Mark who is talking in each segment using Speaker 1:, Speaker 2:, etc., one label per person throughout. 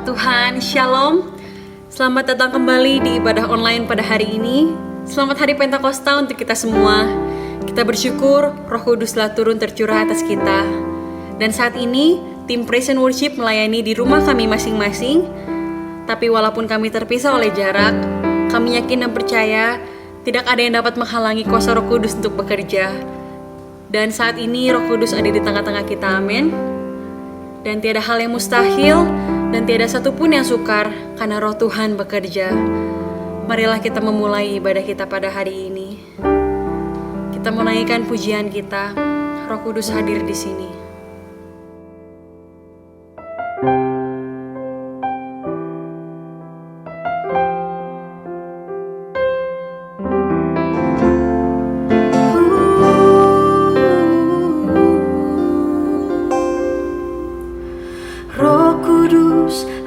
Speaker 1: Nama Tuhan, Shalom. Selamat datang kembali di ibadah online pada hari ini. Selamat Hari Pentakosta untuk kita semua. Kita bersyukur Roh Kudus telah turun tercurah atas kita. Dan saat ini, tim Praise and Worship melayani di rumah kami masing-masing. Tapi walaupun kami terpisah oleh jarak, kami yakin dan percaya tidak ada yang dapat menghalangi kuasa Roh Kudus untuk bekerja. Dan saat ini Roh Kudus ada di tengah-tengah kita, amin. Dan tiada hal yang mustahil, dan tiada satupun yang sukar, karena Roh Tuhan bekerja. Marilah kita memulai ibadah kita pada hari ini. Kita menaikkan pujian kita, Roh Kudus hadir di sini.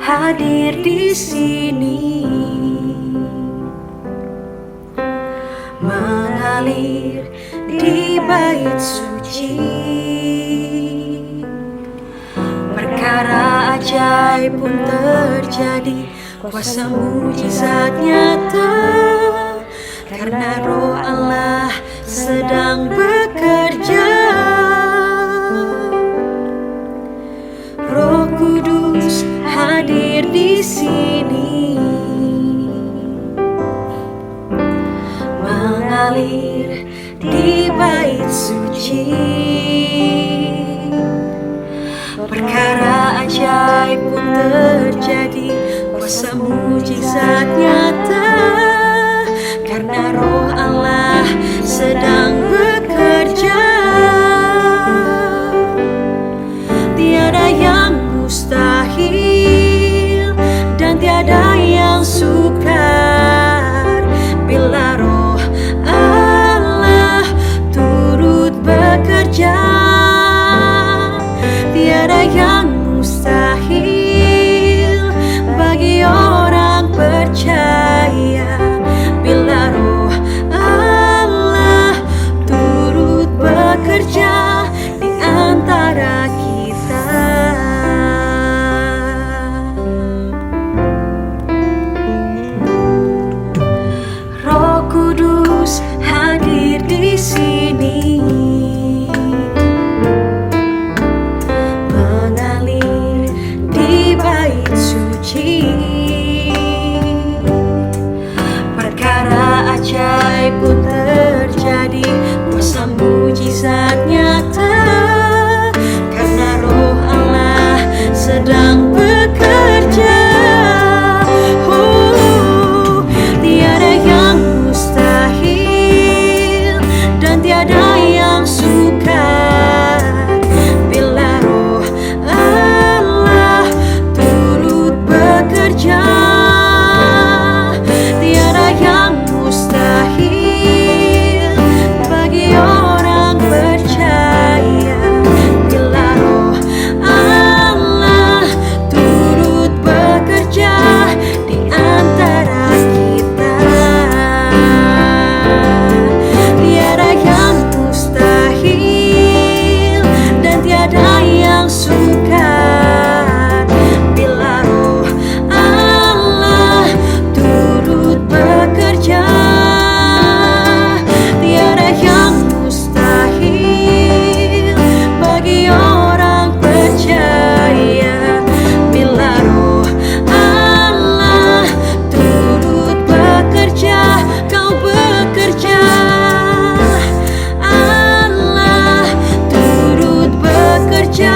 Speaker 2: Hadir di sini, mengalir di bait suci. Perkara ajaib pun terjadi, kuasa mujizat nyata, karena Roh Allah sedang bekerja. Roh Kudus hadir di sini, mengalir di bait suci. Perkara ajaib pun terjadi, kuasa mujizat nyata, karena Roh Allah sedang bekerja. Tiada yang mustahil dan tiada yang sukar bila Roh Allah turut bekerja. Tiada yang mustahil bagi orang percaya bila Roh Allah turut bekerja di antara kita. Hadir di sini, mengalir di bait suci. Perkara ajaib pun terjadi, kuasa mujizat nyata, karena Roh Allah sedang bekerja. Tiada yang mustahil dan tiada yang sukar bila Roh Allah turut bekerja. Tiada yang mustahil bagi orang percaya bila Roh Allah turut bekerja di antara kita. Tiada yang mustahil dan tiada yang sukar bila Roh Allah turut bekerja. Tiada yang mustahil bagi orang percaya bila Roh Allah turut bekerja. Kau bekerja, Allah turut bekerja.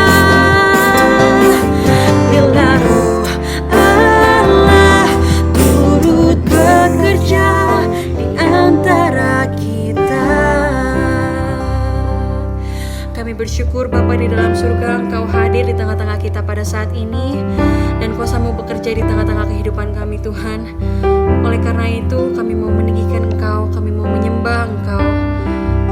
Speaker 2: Bila Roh Allah turut bekerja di antara kita. Kami bersyukur Bapa di dalam surga, Engkau hadir di tengah-tengah kita pada saat ini, dan kuasa-Mu bekerja di tengah-tengah kehidupan kami, Tuhan. Oleh karena itu kami mau meninggikan Engkau, kami mau menyembah Engkau.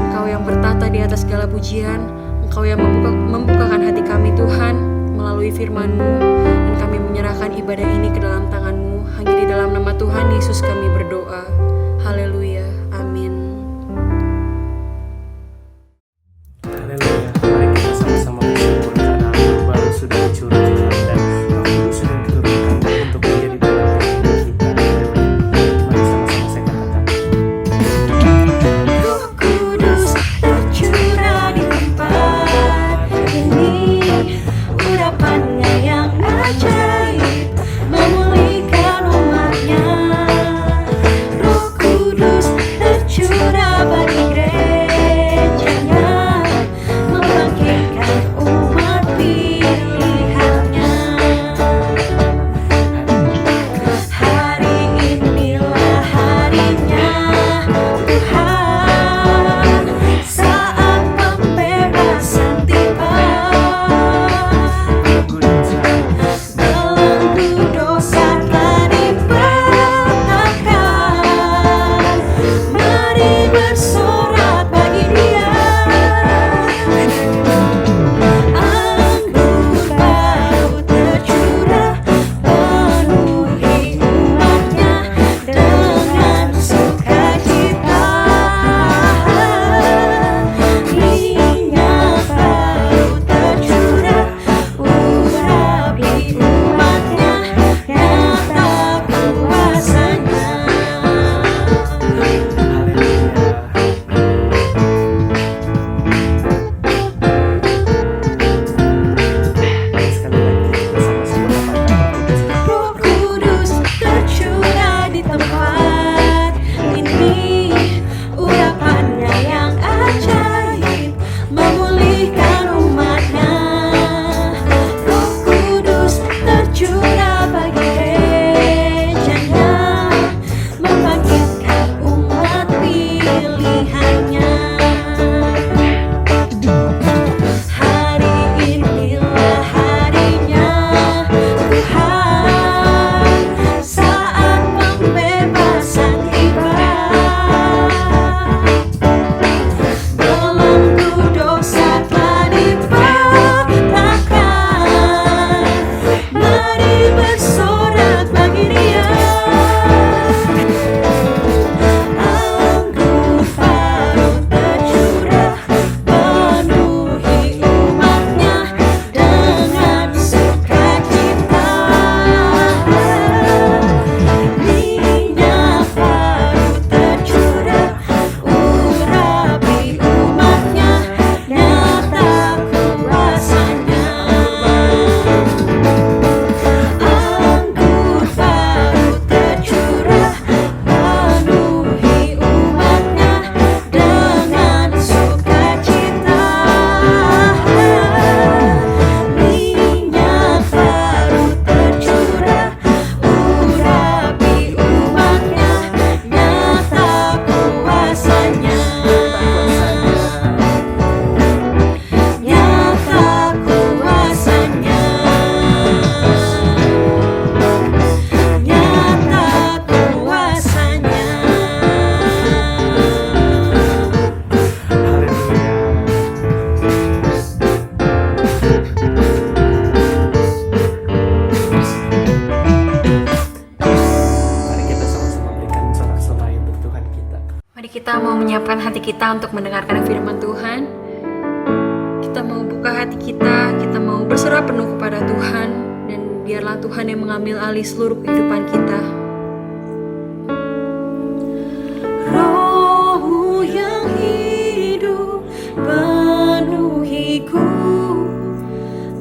Speaker 2: Engkau yang bertata di atas segala pujian, Engkau yang membukakan hati kami, Tuhan, melalui firman-Mu, dan kami menyerahkan ibadah ini ke dalam tangan-Mu. Hanya di dalam nama Tuhan Yesus kami berdoa. Haleluya, amin.
Speaker 3: Haleluya, mari kita sama-sama bersyukur karena Roh baru sudah dicurahkan dan Roh Kudus sudah diturunkan
Speaker 1: kita mau menyiapkan hati kita untuk mendengarkan firman Tuhan. Kita mau buka hati kita mau berserah penuh kepada Tuhan, dan biarlah Tuhan yang mengambil alih seluruh kehidupan kita.
Speaker 2: Roh-Mu yang hidup penuhiku,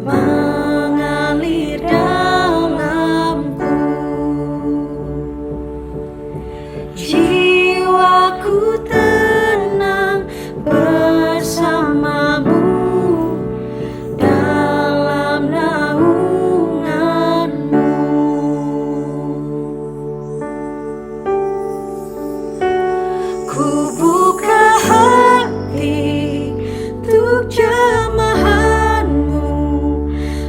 Speaker 2: mengalir dalamku. Jiwaku tenang bersamamu dalam naungan-Mu. Ku buka hati untuk jamahan-Mu,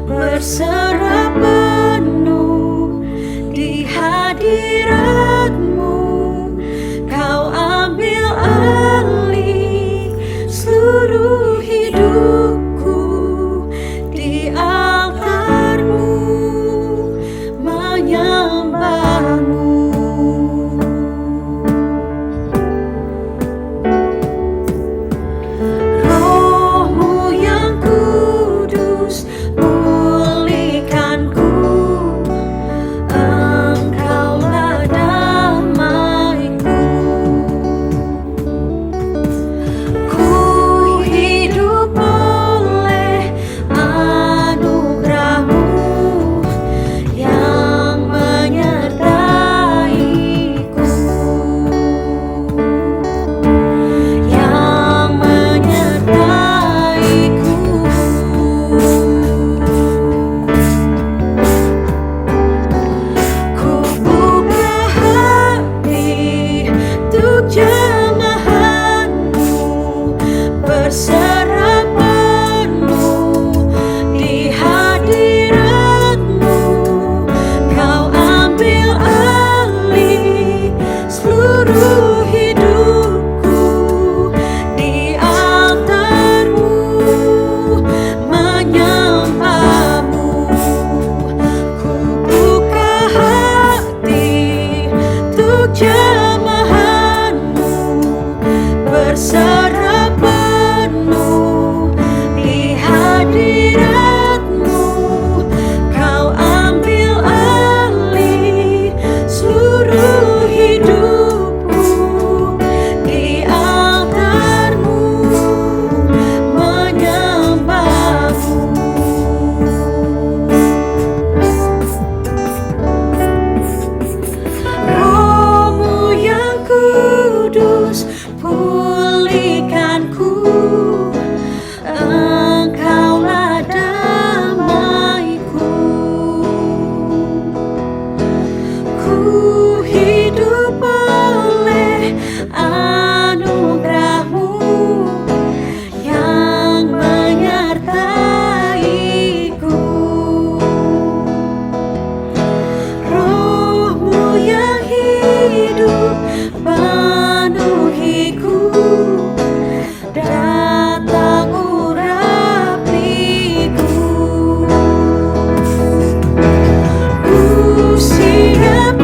Speaker 2: berserah penuh di hadirat-Mu. Kau ambil alih seluruh hidupku, di altar-Mu menyembah-Mu. Roh-Mu yang kudus pulihkanku, Engkaulah damaiku. Ku hidup oleh anugerah-Mu yang menyertaiku, yang menyertaiku. Ku buka hati untuk jamahan-Mu, berserah penuh di hadirat-Mu. Kau ambil alih seluruh hidupku, di altar-Mu menyembah-Mu. Ku buka hati untuk jamahan-Mu, berserah penuh di hadirat-Mu. Kau ambil alih seluruh hidupku, di altar-Mu menyembah-Mu. Roh-Mu yang kudus pulihkanku, Engkaulah damaiku. Ku hidup oleh anugerah-Mu yang menyertaiku. Roh-Mu yang hidup penuhiku, datang urapiku. Ku siap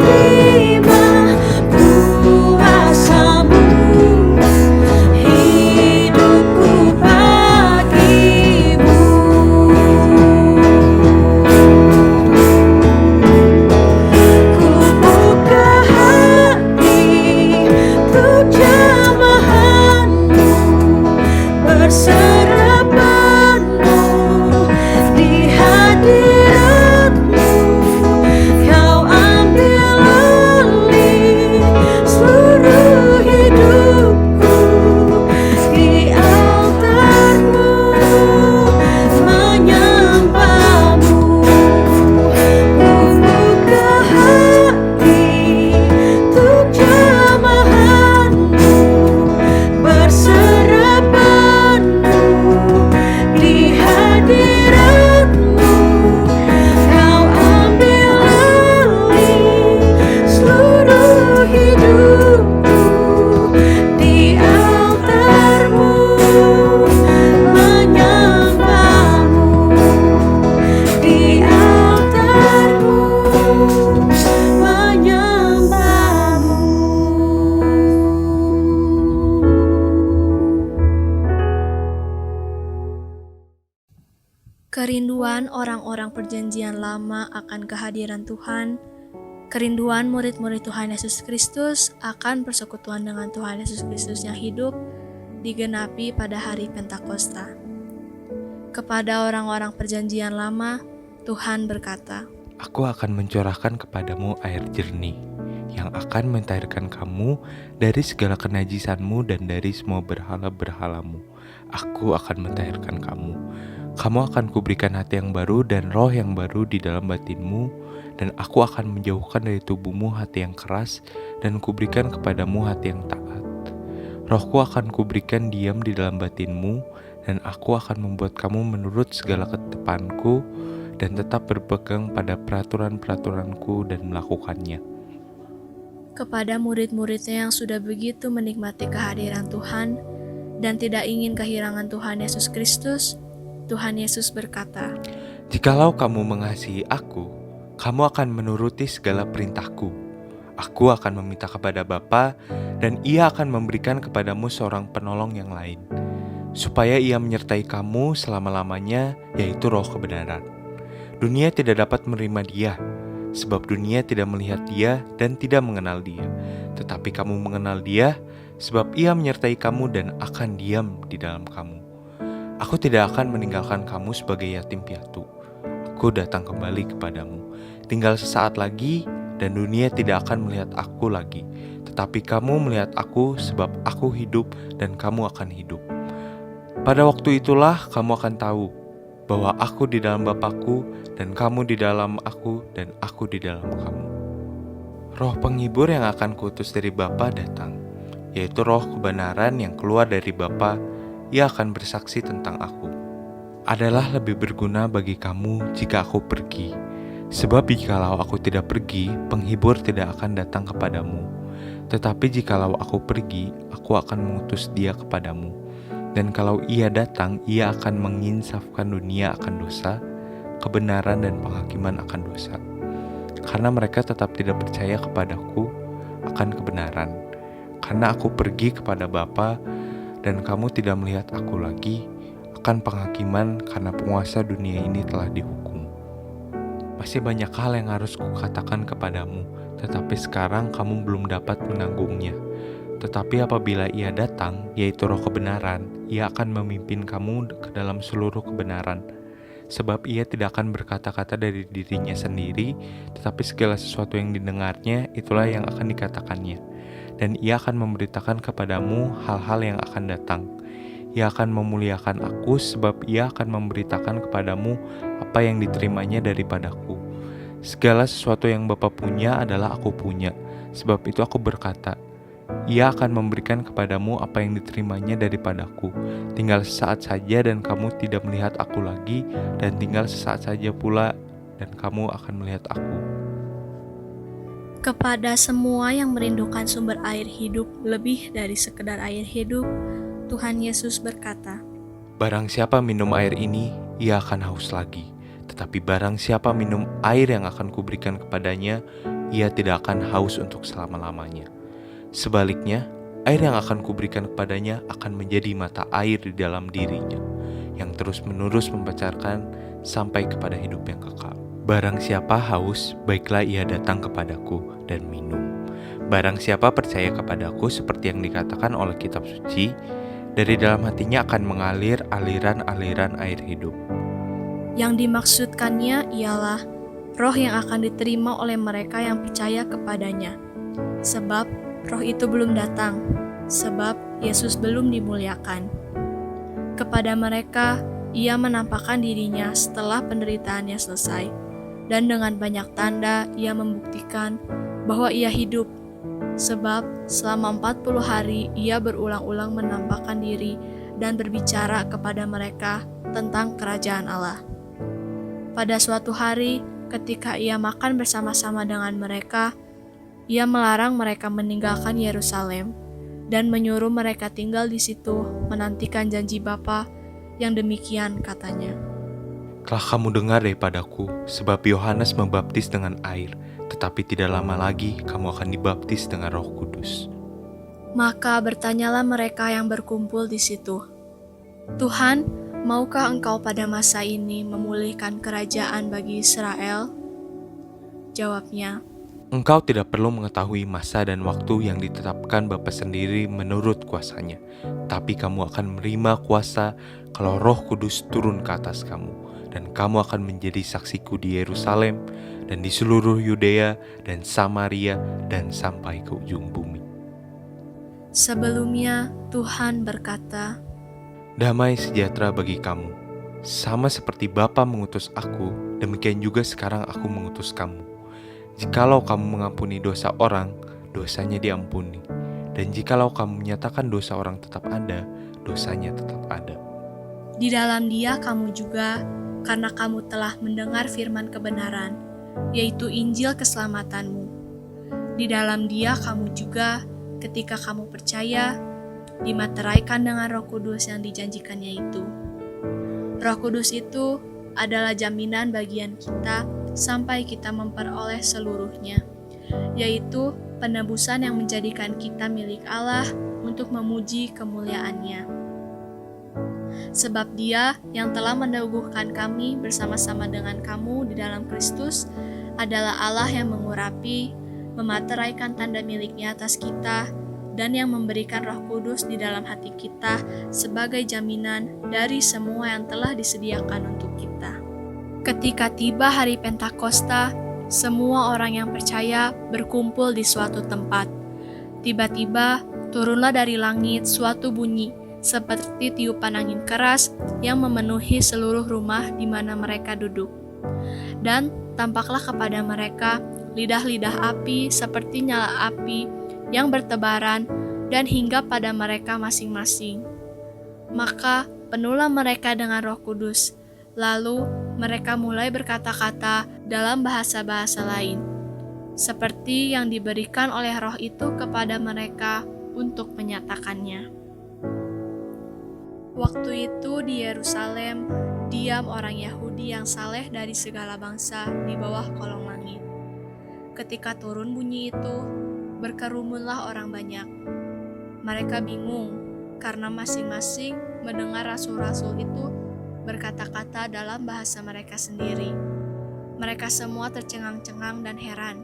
Speaker 4: kerinduan orang-orang perjanjian lama akan kehadiran Tuhan, kerinduan murid-murid Tuhan Yesus Kristus akan persekutuan dengan Tuhan Yesus Kristus yang hidup digenapi pada hari Pentakosta. Kepada orang-orang perjanjian lama, Tuhan berkata,
Speaker 3: Aku akan mencurahkan kepadamu air jernih, yang akan mentahirkan kamu dari segala kenajisanmu dan dari semua berhala-berhalamu. Aku akan mentahirkan kamu. Kamu akan kuberikan hati yang baru dan roh yang baru di dalam batinmu, dan aku akan menjauhkan dari tubuhmu hati yang keras, dan kuberikan kepadamu hati yang taat. Rohku akan kuberikan diam di dalam batinmu, dan aku akan membuat kamu menurut segala ketetapanku, dan tetap berpegang pada peraturan-peraturanku dan melakukannya.
Speaker 4: kepada murid-muridnya yang sudah begitu menikmati kehadiran Tuhan dan tidak ingin kehilangan Tuhan Yesus Kristus, Tuhan Yesus berkata,
Speaker 3: Jikalau kamu mengasihi aku, kamu akan menuruti segala perintahku. Aku akan meminta kepada Bapa, dan Ia akan memberikan kepadamu seorang penolong yang lain, supaya Ia menyertai kamu selama-lamanya, yaitu Roh kebenaran. Dunia tidak dapat menerima Dia, sebab dunia tidak melihat Dia dan tidak mengenal Dia. Tetapi kamu mengenal Dia, sebab Ia menyertai kamu dan akan diam di dalam kamu. Aku tidak akan meninggalkan kamu sebagai yatim piatu. Aku datang kembali kepadamu. Tinggal sesaat lagi, dan dunia tidak akan melihat aku lagi. Tetapi kamu melihat aku, sebab aku hidup dan kamu akan hidup. Pada waktu itulah kamu akan tahu bahwa aku di dalam Bapa-Ku, dan kamu di dalam aku, dan aku di dalam kamu. Roh penghibur yang akan kuutus dari Bapa datang, yaitu Roh kebenaran yang keluar dari Bapa. Ia akan bersaksi tentang aku. Adalah lebih berguna bagi kamu jika aku pergi. Sebab jikalau aku tidak pergi, penghibur tidak akan datang kepadamu. Tetapi jikalau aku pergi, aku akan mengutus Dia kepadamu. Dan kalau Ia datang, Ia akan menginsafkan dunia akan dosa, kebenaran dan penghakiman akan dosa. Karena mereka tetap tidak percaya kepadaku akan kebenaran. Karena aku pergi kepada Bapa, dan kamu tidak melihat aku lagi, akan penghakiman karena penguasa dunia ini telah dihukum. Masih banyak hal yang harus kukatakan kepadamu, tetapi sekarang kamu belum dapat menanggungnya. Tetapi apabila Ia datang, yaitu Roh kebenaran, Ia akan memimpin kamu ke dalam seluruh kebenaran. Sebab Ia tidak akan berkata-kata dari dirinya sendiri, tetapi segala sesuatu yang didengarnya, itulah yang akan dikatakannya. Dan Ia akan memberitakan kepadamu hal-hal yang akan datang. Ia akan memuliakan aku, sebab Ia akan memberitakan kepadamu apa yang diterimanya daripadaku. Segala sesuatu yang Bapa punya adalah aku punya. Sebab itu aku berkata, Ia akan memberikan kepadamu apa yang diterimanya daripadaku. Tinggal sesaat saja dan kamu tidak melihat aku lagi, dan tinggal sesaat saja pula dan kamu akan melihat aku.
Speaker 4: kepada semua yang merindukan sumber air hidup lebih dari sekedar air hidup, Tuhan Yesus berkata,
Speaker 3: Barang siapa minum air ini, ia akan haus lagi. Tetapi barang siapa minum air yang akan kuberikan kepadanya, ia tidak akan haus untuk selama-lamanya. Sebaliknya, air yang akan kuberikan kepadanya akan menjadi mata air di dalam dirinya, yang terus-menerus memancarkan sampai kepada hidup yang kekal. Barang siapa haus, baiklah ia datang kepadaku dan minum. Barang siapa percaya kepadaku seperti yang dikatakan oleh kitab suci, dari dalam hatinya akan mengalir aliran-aliran air hidup.
Speaker 4: Yang dimaksudkannya ialah roh yang akan diterima oleh mereka yang percaya kepadanya. Sebab roh itu belum datang, sebab Yesus belum dimuliakan. Kepada mereka, Ia menampakkan dirinya setelah penderitaannya selesai, dan dengan banyak tanda Ia membuktikan bahwa Ia hidup. Sebab selama 40 hari Ia berulang-ulang menampakkan diri dan berbicara kepada mereka tentang kerajaan Allah. Pada suatu hari, ketika Ia makan bersama-sama dengan mereka, Ia melarang mereka meninggalkan Yerusalem dan menyuruh mereka tinggal di situ menantikan janji Bapa yang demikian katanya.
Speaker 3: Telah kamu dengar daripadaku, sebab Yohanes membaptis dengan air, tetapi tidak lama lagi kamu akan dibaptis dengan Roh Kudus.
Speaker 4: Maka bertanyalah mereka yang berkumpul di situ, Tuhan, Maukah engkau pada masa ini memulihkan kerajaan bagi Israel? Jawabnya,
Speaker 3: Engkau tidak perlu mengetahui masa dan waktu yang ditetapkan Bapa sendiri menurut kuasanya. Tapi kamu akan menerima kuasa kalau Roh Kudus turun ke atas kamu. Dan kamu akan menjadi saksiku di Yerusalem dan di seluruh Yudea dan Samaria dan sampai ke ujung bumi.
Speaker 4: sebelumnya Tuhan berkata,
Speaker 3: Damai sejahtera bagi kamu. Sama seperti Bapa mengutus aku, demikian juga sekarang aku mengutus kamu. Jikalau kamu mengampuni dosa orang, dosanya diampuni. Dan jikalau kamu menyatakan dosa orang tetap ada, dosanya tetap ada.
Speaker 4: di dalam Dia kamu juga, karena kamu telah mendengar firman kebenaran, yaitu Injil keselamatanmu. Di dalam Dia kamu juga, ketika kamu percaya, dimateraikan dengan Roh Kudus yang dijanjikannya itu. Roh Kudus itu adalah jaminan bagian kita sampai kita memperoleh seluruhnya, yaitu penebusan yang menjadikan kita milik Allah untuk memuji kemuliaan-Nya. Sebab Dia yang telah meneguhkan kami bersama-sama dengan kamu di dalam Kristus adalah Allah yang mengurapi, memateraikan tanda milik-Nya atas kita, dan yang memberikan Roh Kudus di dalam hati kita sebagai jaminan dari semua yang telah disediakan untuk kita. Ketika tiba hari Pentakosta, semua orang yang percaya berkumpul di suatu tempat. Tiba-tiba turunlah dari langit suatu bunyi seperti tiupan angin keras yang memenuhi seluruh rumah di mana mereka duduk. Dan tampaklah kepada mereka lidah-lidah api seperti nyala api yang bertebaran dan hinggap pada mereka masing-masing. Maka penuhlah mereka dengan Roh Kudus. Lalu mereka mulai berkata-kata dalam bahasa-bahasa lain, seperti yang diberikan oleh Roh itu kepada mereka untuk menyatakannya. Waktu itu di Yerusalem diam orang Yahudi yang saleh dari segala bangsa di bawah kolong langit. Ketika turun bunyi itu, berkerumunlah orang banyak. Mereka bingung karena masing-masing mendengar rasul-rasul itu berkata-kata dalam bahasa mereka sendiri. Mereka semua tercengang-cengang dan heran,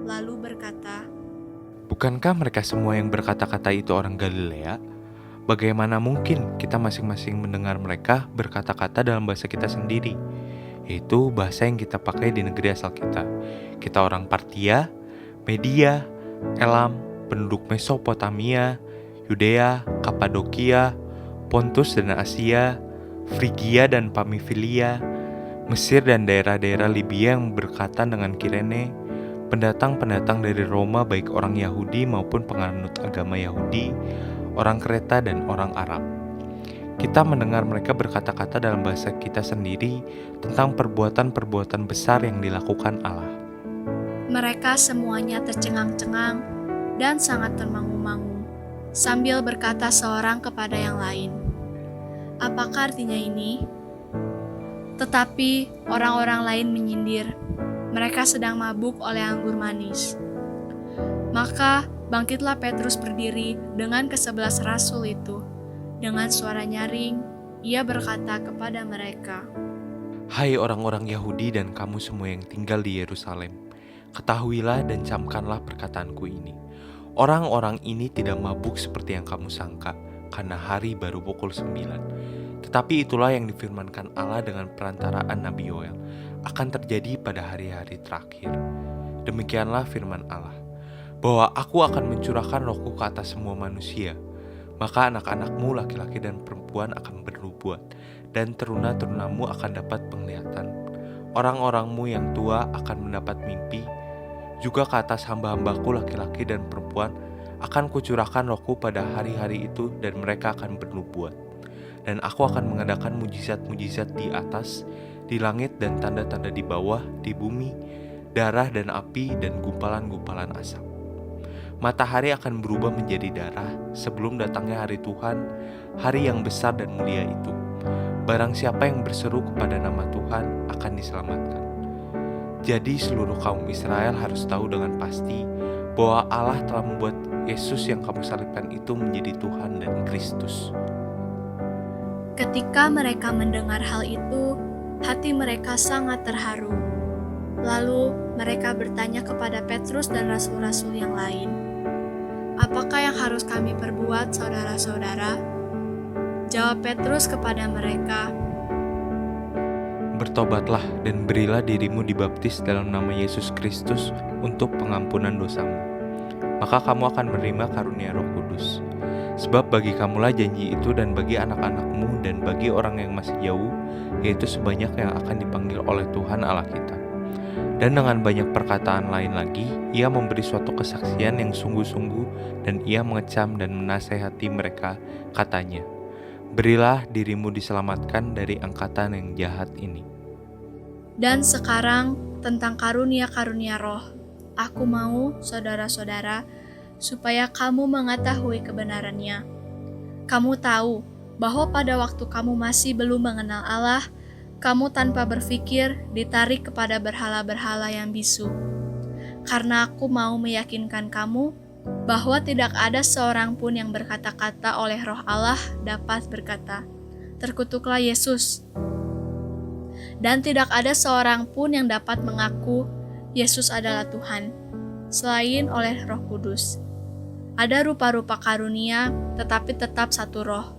Speaker 4: lalu berkata,
Speaker 3: Bukankah mereka semua yang berkata-kata itu orang Galilea? Bagaimana mungkin kita masing-masing mendengar mereka berkata-kata dalam bahasa kita sendiri? Yaitu bahasa yang kita pakai di negeri asal kita. Kita orang Partia, Media, Elam, penduduk Mesopotamia, Yudea, Kapadokia, Pontus dan Asia, Frigia dan Pamfilia, Mesir dan daerah-daerah Libya yang berkaitan dengan Kirene, pendatang-pendatang dari Roma baik orang Yahudi maupun penganut agama Yahudi, orang Kreta dan orang Arab. Kita mendengar mereka berkata-kata dalam bahasa kita sendiri tentang perbuatan-perbuatan besar yang dilakukan Allah.
Speaker 4: Mereka semuanya tercengang-cengang dan sangat termangu-mangu, sambil berkata seorang kepada yang lain, Apakah artinya ini? Tetapi orang-orang lain menyindir, mereka sedang mabuk oleh anggur manis. Maka bangkitlah Petrus berdiri dengan ke-11 rasul itu. Dengan suara nyaring, ia berkata kepada mereka,
Speaker 3: Hai orang-orang Yahudi dan kamu semua yang tinggal di Yerusalem, ketahuilah dan camkanlah perkataanku ini. Orang-orang ini tidak mabuk seperti yang kamu sangka, karena hari baru pukul 9. Tetapi itulah yang difirmankan Allah dengan perantaraan Nabi Yoel, akan terjadi pada hari-hari terakhir. Demikianlah firman Allah, bahwa aku akan mencurahkan rohku ke atas semua manusia. Maka anak-anakmu laki-laki dan perempuan akan bernubuat, dan teruna-terunamu akan dapat penglihatan. Orang-orangmu yang tua akan mendapat mimpi. Juga ke atas hamba-hambaku laki-laki dan perempuan akan kucurahkan rohku pada hari-hari itu, dan mereka akan bernubuat. Dan aku akan mengadakan mujizat-mujizat di atas, di langit dan tanda-tanda di bawah, di bumi, darah dan api dan gumpalan-gumpalan asap. Matahari akan berubah menjadi darah sebelum datangnya hari Tuhan, hari yang besar dan mulia itu. Barang siapa yang berseru kepada nama Tuhan akan diselamatkan. Jadi seluruh kaum Israel harus tahu dengan pasti bahwa Allah telah membuat Yesus yang kamu salibkan itu menjadi Tuhan dan Kristus.
Speaker 4: Ketika mereka mendengar hal itu, hati mereka sangat terharu. Lalu mereka bertanya kepada Petrus dan rasul-rasul yang lain, "Apakah yang harus kami perbuat, saudara-saudara?" Jawab Petrus kepada mereka,
Speaker 3: Bertobatlah dan berilah dirimu dibaptis dalam nama Yesus Kristus untuk pengampunan dosamu. Maka kamu akan menerima karunia Roh Kudus. Sebab bagi kamulah janji itu dan bagi anak-anakmu dan bagi orang yang masih jauh, yaitu sebanyak yang akan dipanggil oleh Tuhan Allah kita. Dan dengan banyak perkataan lain lagi, ia memberi suatu kesaksian yang sungguh-sungguh dan ia mengecam dan menasehati mereka, katanya, "Berilah dirimu diselamatkan dari angkatan yang jahat ini."
Speaker 4: Dan sekarang tentang karunia-karunia roh, aku mau, saudara-saudara, supaya kamu mengetahui kebenarannya. Kamu tahu bahwa pada waktu kamu masih belum mengenal Allah, kamu tanpa berpikir ditarik kepada berhala-berhala yang bisu. Karena aku mau meyakinkan kamu bahwa tidak ada seorang pun yang berkata-kata oleh Roh Allah dapat berkata, "Terkutuklah Yesus." Dan tidak ada seorang pun yang dapat mengaku Yesus adalah Tuhan, selain oleh Roh Kudus. Ada rupa-rupa karunia, tetapi tetap satu roh.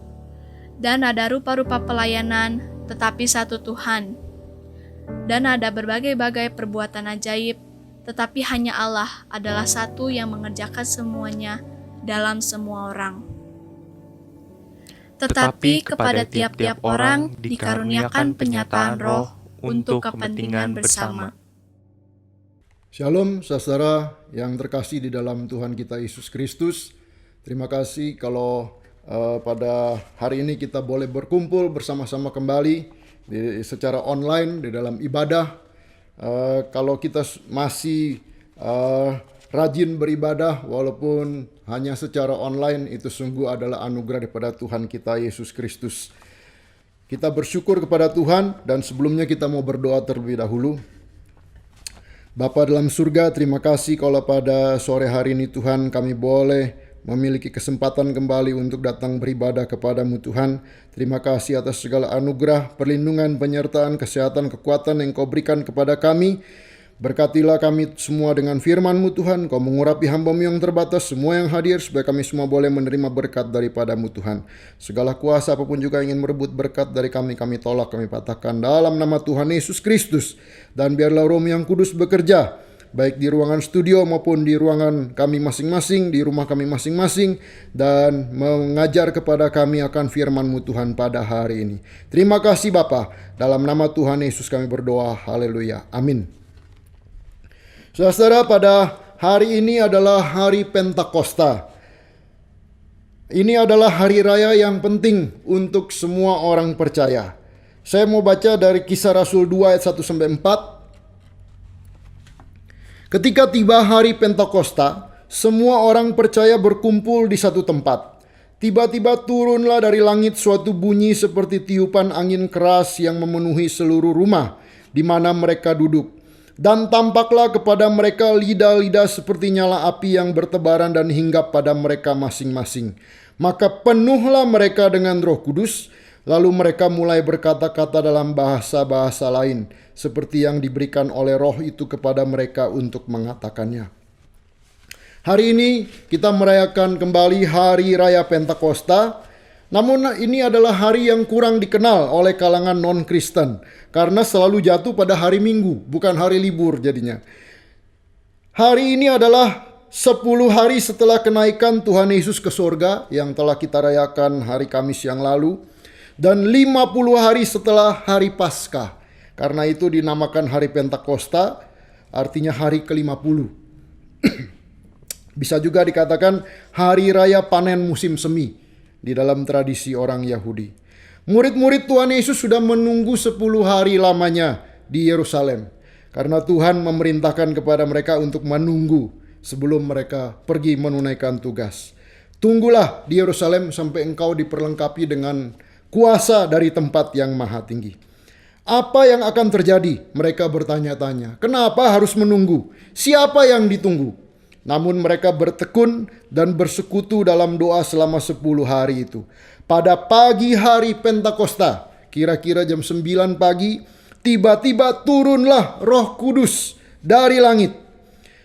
Speaker 4: Dan ada rupa-rupa pelayanan, tetapi satu Tuhan. Dan ada berbagai-bagai perbuatan ajaib, tetapi hanya Allah adalah satu yang mengerjakan semuanya dalam semua orang. Tetapi kepada tiap-tiap orang dikaruniakan penyataan roh untuk kepentingan bersama.
Speaker 5: Shalom saudara yang terkasih di dalam Tuhan kita Yesus Kristus. Terima kasih kalau pada hari ini kita boleh berkumpul bersama-sama kembali secara online di dalam ibadah. Kalau kita masih rajin beribadah walaupun hanya secara online, itu sungguh adalah anugerah daripada Tuhan kita Yesus Kristus. Kita bersyukur kepada Tuhan dan sebelumnya kita mau berdoa terlebih dahulu. Bapa dalam surga, terima kasih kalau pada sore hari ini Tuhan kami boleh memiliki kesempatan kembali untuk datang beribadah kepadamu Tuhan. Terima kasih atas segala anugerah, perlindungan, penyertaan, kesehatan, kekuatan yang Kau berikan kepada kami. Berkatilah kami semua dengan firman-Mu Tuhan. Kau mengurapi hamba-Mu yang terbatas, semua yang hadir, supaya kami semua boleh menerima berkat daripadamu Tuhan. Segala kuasa apapun juga ingin merebut berkat dari kami tolak, kami patahkan dalam nama Tuhan Yesus Kristus. Dan biarlah Roh yang Kudus bekerja, baik di ruangan studio maupun di ruangan kami masing-masing, di rumah kami masing-masing, dan mengajar kepada kami akan firman-Mu Tuhan pada hari ini. Terima kasih Bapa, dalam nama Tuhan Yesus kami berdoa, haleluya, amin. Saudara, pada hari ini adalah hari Pentakosta. Ini adalah hari raya yang penting untuk semua orang percaya. Saya mau baca dari Kisah Rasul 2 ayat 1-4. Ketika tiba hari Pentakosta, semua orang percaya berkumpul di satu tempat. Tiba-tiba turunlah dari langit suatu bunyi seperti tiupan angin keras yang memenuhi seluruh rumah di mana mereka duduk. Dan tampaklah kepada mereka lidah-lidah seperti nyala api yang bertebaran dan hinggap pada mereka masing-masing. Maka penuhlah mereka dengan Roh Kudus, lalu mereka mulai berkata-kata dalam bahasa-bahasa lain, seperti yang diberikan oleh Roh itu kepada mereka untuk mengatakannya. Hari ini kita merayakan kembali Hari Raya Pentakosta. Namun ini adalah hari yang kurang dikenal oleh kalangan non-Kristen, karena selalu jatuh pada hari Minggu, bukan hari libur jadinya. Hari ini adalah 10 hari setelah kenaikan Tuhan Yesus ke surga yang telah kita rayakan hari Kamis yang lalu, dan 50 hari setelah hari Paskah. Karena itu dinamakan hari Pentakosta, artinya hari ke-50. Bisa juga dikatakan hari raya panen musim semi di dalam tradisi orang Yahudi. Murid-murid Tuhan Yesus sudah menunggu 10 hari lamanya di Yerusalem, karena Tuhan memerintahkan kepada mereka untuk menunggu sebelum mereka pergi menunaikan tugas. Tunggulah di Yerusalem sampai engkau diperlengkapi dengan kuasa dari tempat yang maha tinggi. Apa yang akan terjadi? Mereka bertanya-tanya. Kenapa harus menunggu? Siapa yang ditunggu? Namun mereka bertekun dan bersekutu dalam doa selama 10 hari itu. Pada pagi hari Pentakosta, kira-kira jam 9 pagi, tiba-tiba turunlah Roh Kudus dari langit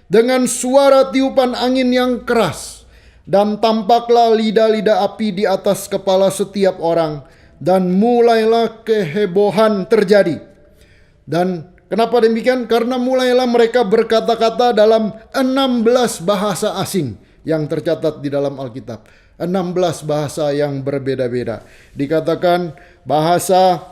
Speaker 5: dengan suara tiupan angin yang keras, dan tampaklah lidah-lidah api di atas kepala setiap orang, dan mulailah kehebohan terjadi. Dan kenapa demikian? Karena mulailah mereka berkata-kata dalam 16 bahasa asing yang tercatat di dalam Alkitab. 16 bahasa yang berbeda-beda. Dikatakan bahasa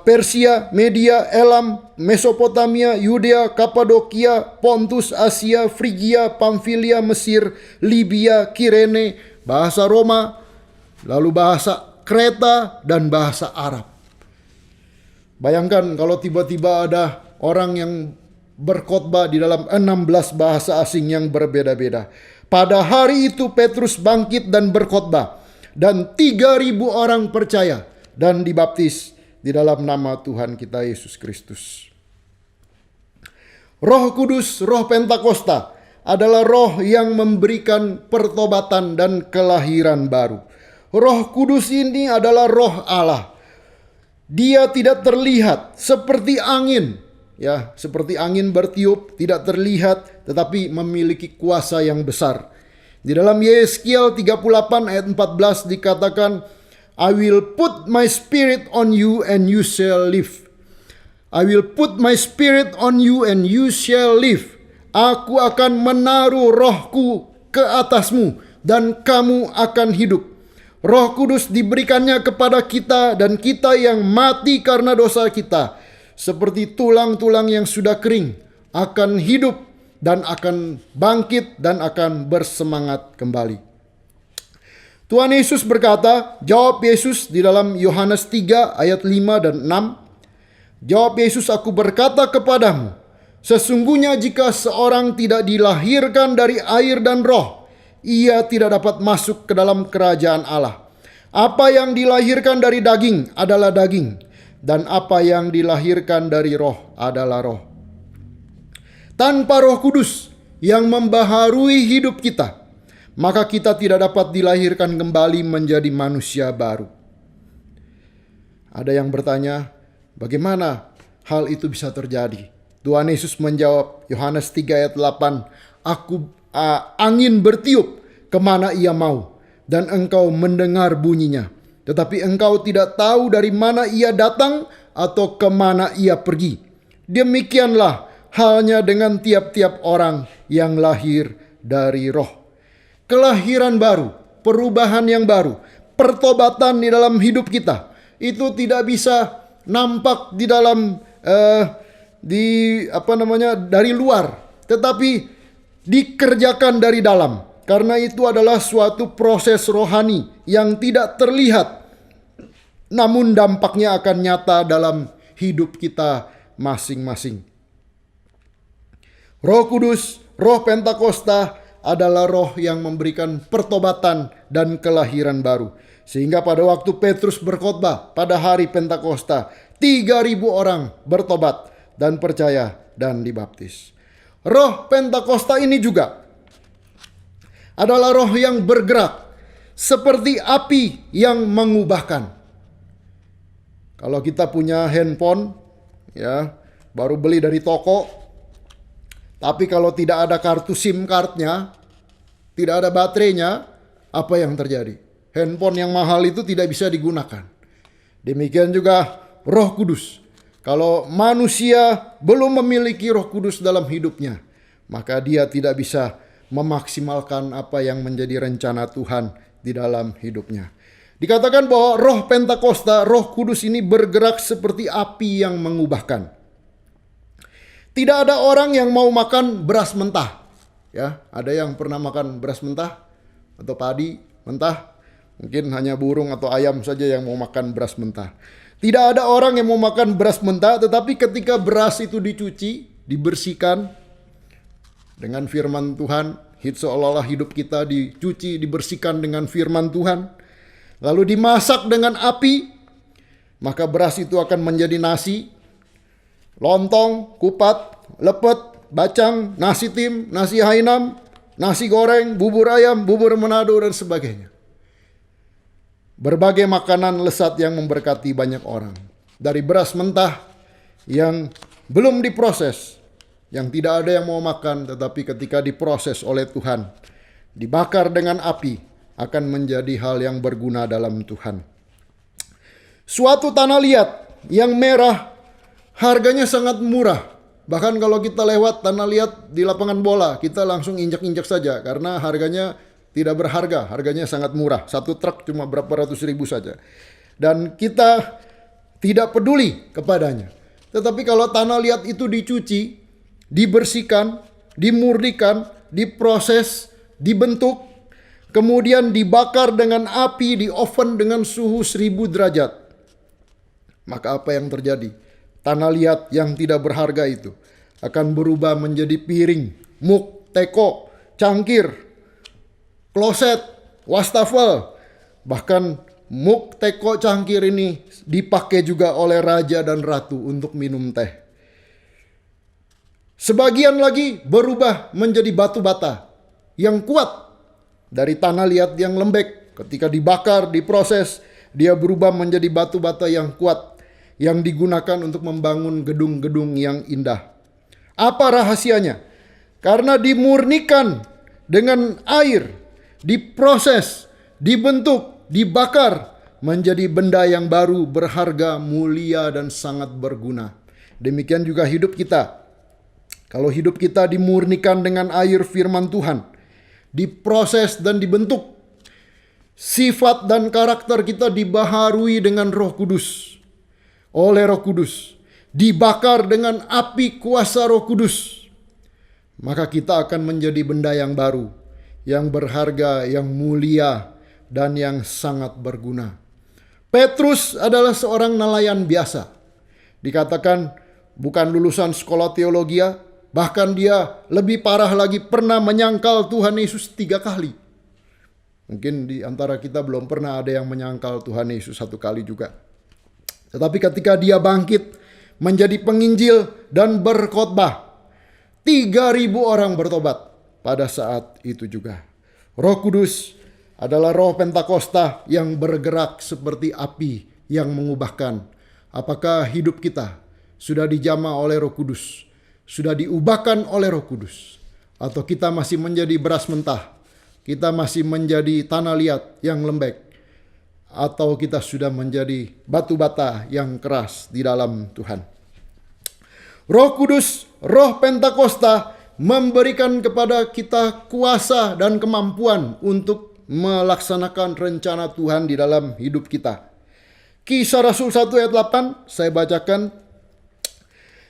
Speaker 5: Persia, Media, Elam, Mesopotamia, Yudea, Kapadokia, Pontus, Asia, Frigia, Pamfilia, Mesir, Libya, Kirene, bahasa Roma, lalu bahasa Kreta, dan bahasa Arab. Bayangkan kalau tiba-tiba ada orang yang berkhotbah di dalam 16 bahasa asing yang berbeda-beda. Pada hari itu Petrus bangkit dan berkhotbah, dan 3.000 orang percaya dan dibaptis di dalam nama Tuhan kita Yesus Kristus. Roh Kudus, Roh Pentakosta adalah roh yang memberikan pertobatan dan kelahiran baru. Roh Kudus ini adalah roh Allah. Dia tidak terlihat, seperti angin. Ya, seperti angin bertiup, tidak terlihat, tetapi memiliki kuasa yang besar. Di dalam Yeskiel 38 ayat 14 dikatakan, I will put my spirit on you and you shall live. I will put my spirit on you and you shall live. Aku akan menaruh rohku ke atasmu dan kamu akan hidup. Roh Kudus diberikannya kepada kita dan kita yang mati karena dosa kita, seperti tulang-tulang yang sudah kering, akan hidup dan akan bangkit dan akan bersemangat kembali. Tuhan Yesus berkata, jawab Yesus di dalam Yohanes 3 ayat 5 dan 6. Jawab Yesus, aku berkata kepadamu, sesungguhnya jika seorang tidak dilahirkan dari air dan roh, ia tidak dapat masuk ke dalam kerajaan Allah. Apa yang dilahirkan dari daging adalah daging, dan apa yang dilahirkan dari roh adalah roh. Tanpa Roh Kudus yang membaharui hidup kita, maka kita tidak dapat dilahirkan kembali menjadi manusia baru. Ada yang bertanya, bagaimana hal itu bisa terjadi? Tuhan Yesus menjawab, Yohanes 3 ayat 8, angin bertiup kemana ia mau, dan engkau mendengar bunyinya, tetapi engkau tidak tahu dari mana ia datang atau kemana ia pergi. Demikianlah halnya dengan tiap-tiap orang yang lahir dari roh. Kelahiran baru, perubahan yang baru, pertobatan di dalam hidup kita, itu tidak bisa nampak di dalam dari luar, tetapi dikerjakan dari dalam. Karena itu adalah suatu proses rohani yang tidak terlihat, namun dampaknya akan nyata dalam hidup kita masing-masing. Roh Kudus, Roh Pentakosta adalah roh yang memberikan pertobatan dan kelahiran baru. Sehingga pada waktu Petrus berkhotbah pada hari Pentakosta, 3.000 orang bertobat dan percaya dan dibaptis. Roh Pentakosta ini juga adalah roh yang bergerak seperti api yang mengubahkan. Kalau kita punya handphone, ya, baru beli dari toko, tapi kalau tidak ada kartu SIM cardnya, tidak ada baterainya, apa yang terjadi? Handphone yang mahal itu tidak bisa digunakan. Demikian juga Roh Kudus. Kalau manusia belum memiliki Roh Kudus dalam hidupnya, maka dia tidak bisa memaksimalkan apa yang menjadi rencana Tuhan di dalam hidupnya. Dikatakan bahwa Roh Pentakosta, Roh Kudus ini bergerak seperti api yang mengubahkan. Tidak ada orang yang mau makan beras mentah. Ya, ada yang pernah makan beras mentah atau padi mentah? Mungkin hanya burung atau ayam saja yang mau makan beras mentah. Tidak ada orang yang mau makan beras mentah, tetapi ketika beras itu dicuci, dibersihkan dengan firman Tuhan, seolah-olah hidup kita dicuci, dibersihkan dengan firman Tuhan, lalu dimasak dengan api, maka beras itu akan menjadi nasi, lontong, kupat, lepet, bacang, nasi tim, nasi Hainam, nasi goreng, bubur ayam, bubur Manado, dan sebagainya. Berbagai makanan lesat yang memberkati banyak orang. Dari beras mentah yang belum diproses, yang tidak ada yang mau makan, tetapi ketika diproses oleh Tuhan, dibakar dengan api, akan menjadi hal yang berguna dalam Tuhan. Suatu tanah liat yang merah, harganya sangat murah. Bahkan kalau kita lewat tanah liat di lapangan bola, kita langsung injak-injak saja karena harganya tidak berharga, harganya sangat murah. Satu truk cuma berapa ratus ribu saja. Dan kita tidak peduli kepadanya. Tetapi kalau tanah liat itu dicuci, dibersihkan, dimurnikan, diproses, dibentuk, kemudian dibakar dengan api di oven dengan suhu 1000 derajat. Maka apa yang terjadi? Tanah liat yang tidak berharga itu akan berubah menjadi piring, muk, teko, cangkir, kloset, wastafel. Bahkan muk, teko, cangkir ini dipakai juga oleh raja dan ratu untuk minum teh. Sebagian lagi berubah menjadi batu bata yang kuat dari tanah liat yang lembek. Ketika dibakar, diproses, dia berubah menjadi batu bata yang kuat yang digunakan untuk membangun gedung-gedung yang indah. Apa rahasianya? Karena dimurnikan dengan air, diproses, dibentuk, dibakar menjadi benda yang baru, berharga, mulia, dan sangat berguna. Demikian juga hidup kita. Kalau hidup kita dimurnikan dengan air firman Tuhan, diproses dan dibentuk, sifat dan karakter kita dibaharui dengan Roh Kudus. Oleh Roh Kudus, dibakar dengan api kuasa Roh Kudus, maka kita akan menjadi benda yang baru, yang berharga, yang mulia, dan yang sangat berguna. Petrus adalah seorang nelayan biasa. Dikatakan bukan lulusan sekolah teologi, bahkan dia lebih parah lagi pernah menyangkal Tuhan Yesus 3 kali. Mungkin di antara kita belum pernah ada yang menyangkal Tuhan Yesus 1 kali juga. Tetapi ketika dia bangkit menjadi penginjil dan berkhotbah, 3.000 orang bertobat pada saat itu juga. Roh Kudus adalah roh Pentakosta yang bergerak seperti api yang mengubahkan. Apakah hidup kita sudah dijamah oleh Roh Kudus, sudah diubahkan oleh Roh Kudus, atau kita masih menjadi beras mentah, kita masih menjadi tanah liat yang lembek, atau kita sudah menjadi batu bata yang keras di dalam Tuhan. Roh Kudus, roh Pentakosta memberikan kepada kita kuasa dan kemampuan untuk melaksanakan rencana Tuhan di dalam hidup kita. Kisah Rasul 1 ayat 8 saya bacakan.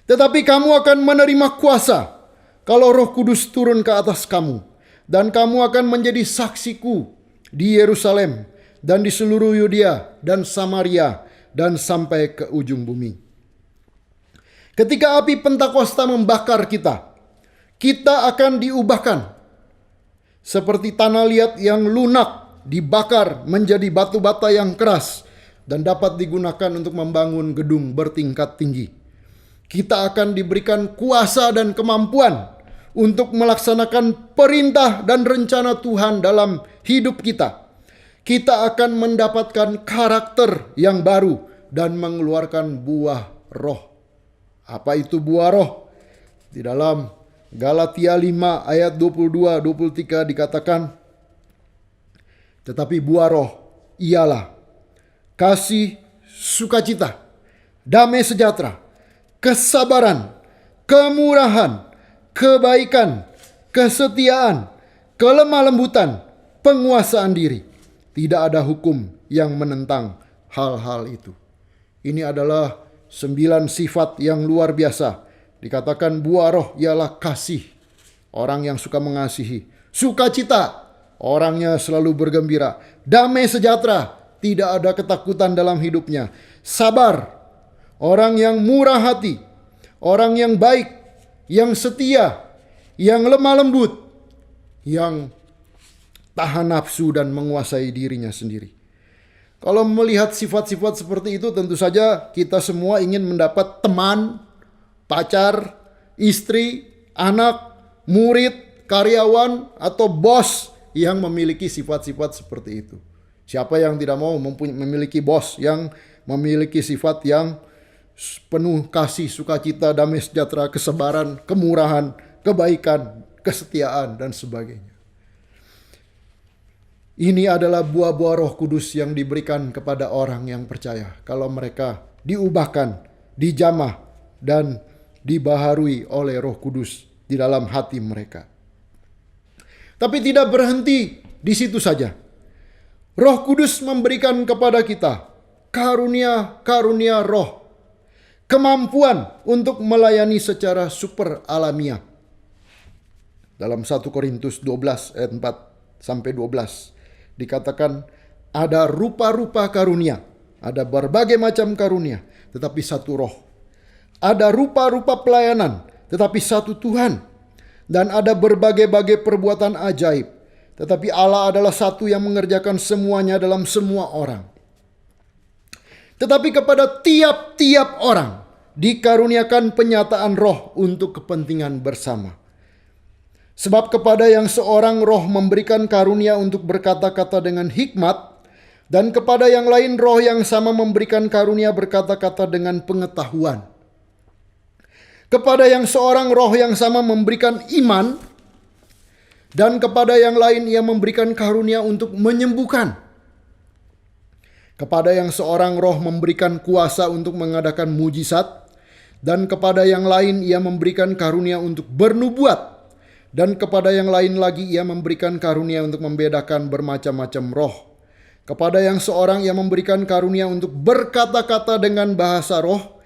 Speaker 5: Tetapi kamu akan menerima kuasa kalau Roh Kudus turun ke atas kamu, dan kamu akan menjadi saksiku di Yerusalem dan di seluruh Yudea dan Samaria dan sampai ke ujung bumi. Ketika api Pentakosta membakar kita, kita akan diubahkan seperti tanah liat yang lunak, dibakar menjadi batu bata yang keras dan dapat digunakan untuk membangun gedung bertingkat tinggi. Kita akan diberikan kuasa dan kemampuan untuk melaksanakan perintah dan rencana Tuhan dalam hidup kita. Kita akan mendapatkan karakter yang baru dan mengeluarkan buah roh. Apa itu buah roh? Di dalam Galatia 5 ayat 22-23 dikatakan, tetapi buah roh ialah kasih, sukacita, damai sejahtera, kesabaran, kemurahan, kebaikan, kesetiaan, kelemah lembutan, penguasaan diri. Tidak ada hukum yang menentang hal-hal itu. Ini adalah 9 sifat yang luar biasa. Dikatakan buah roh ialah kasih, orang yang suka mengasihi. Sukacita, orangnya selalu bergembira. Damai sejahtera, tidak ada ketakutan dalam hidupnya. Sabar, orang yang murah hati, orang yang baik, yang setia, yang lemah lembut, yang tahan nafsu dan menguasai dirinya sendiri. Kalau melihat sifat-sifat seperti itu, tentu saja kita semua ingin mendapat teman, pacar, istri, anak, murid, karyawan, atau bos yang memiliki sifat-sifat seperti itu. Siapa yang tidak mau memiliki bos yang memiliki sifat yang penuh kasih, sukacita, damai sejahtera, kesabaran, kemurahan, kebaikan, kesetiaan, dan sebagainya. Ini adalah buah-buah Roh Kudus yang diberikan kepada orang yang percaya kalau mereka diubahkan, dijamah, dan dibaharui oleh Roh Kudus di dalam hati mereka. Tapi tidak berhenti di situ saja. Roh Kudus memberikan kepada kita karunia-karunia roh, kemampuan untuk melayani secara super alamiah. Dalam 1 Korintus 12 ayat 4 sampai 12 dikatakan ada rupa-rupa karunia, ada berbagai macam karunia, tetapi satu roh. Ada rupa-rupa pelayanan, tetapi satu Tuhan. Dan ada berbagai-bagai perbuatan ajaib, tetapi Allah adalah satu yang mengerjakan semuanya dalam semua orang. Tetapi kepada tiap-tiap orang dikaruniakan penyataan roh untuk kepentingan bersama. Sebab kepada yang seorang roh memberikan karunia untuk berkata-kata dengan hikmat, dan kepada yang lain roh yang sama memberikan karunia berkata-kata dengan pengetahuan. Kepada yang seorang roh yang sama memberikan iman, dan kepada yang lain ia memberikan karunia untuk menyembuhkan. Kepada yang seorang roh memberikan kuasa untuk mengadakan mujizat, dan kepada yang lain ia memberikan karunia untuk bernubuat, dan kepada yang lain lagi ia memberikan karunia untuk membedakan bermacam-macam roh. Kepada yang seorang ia memberikan karunia untuk berkata-kata dengan bahasa roh,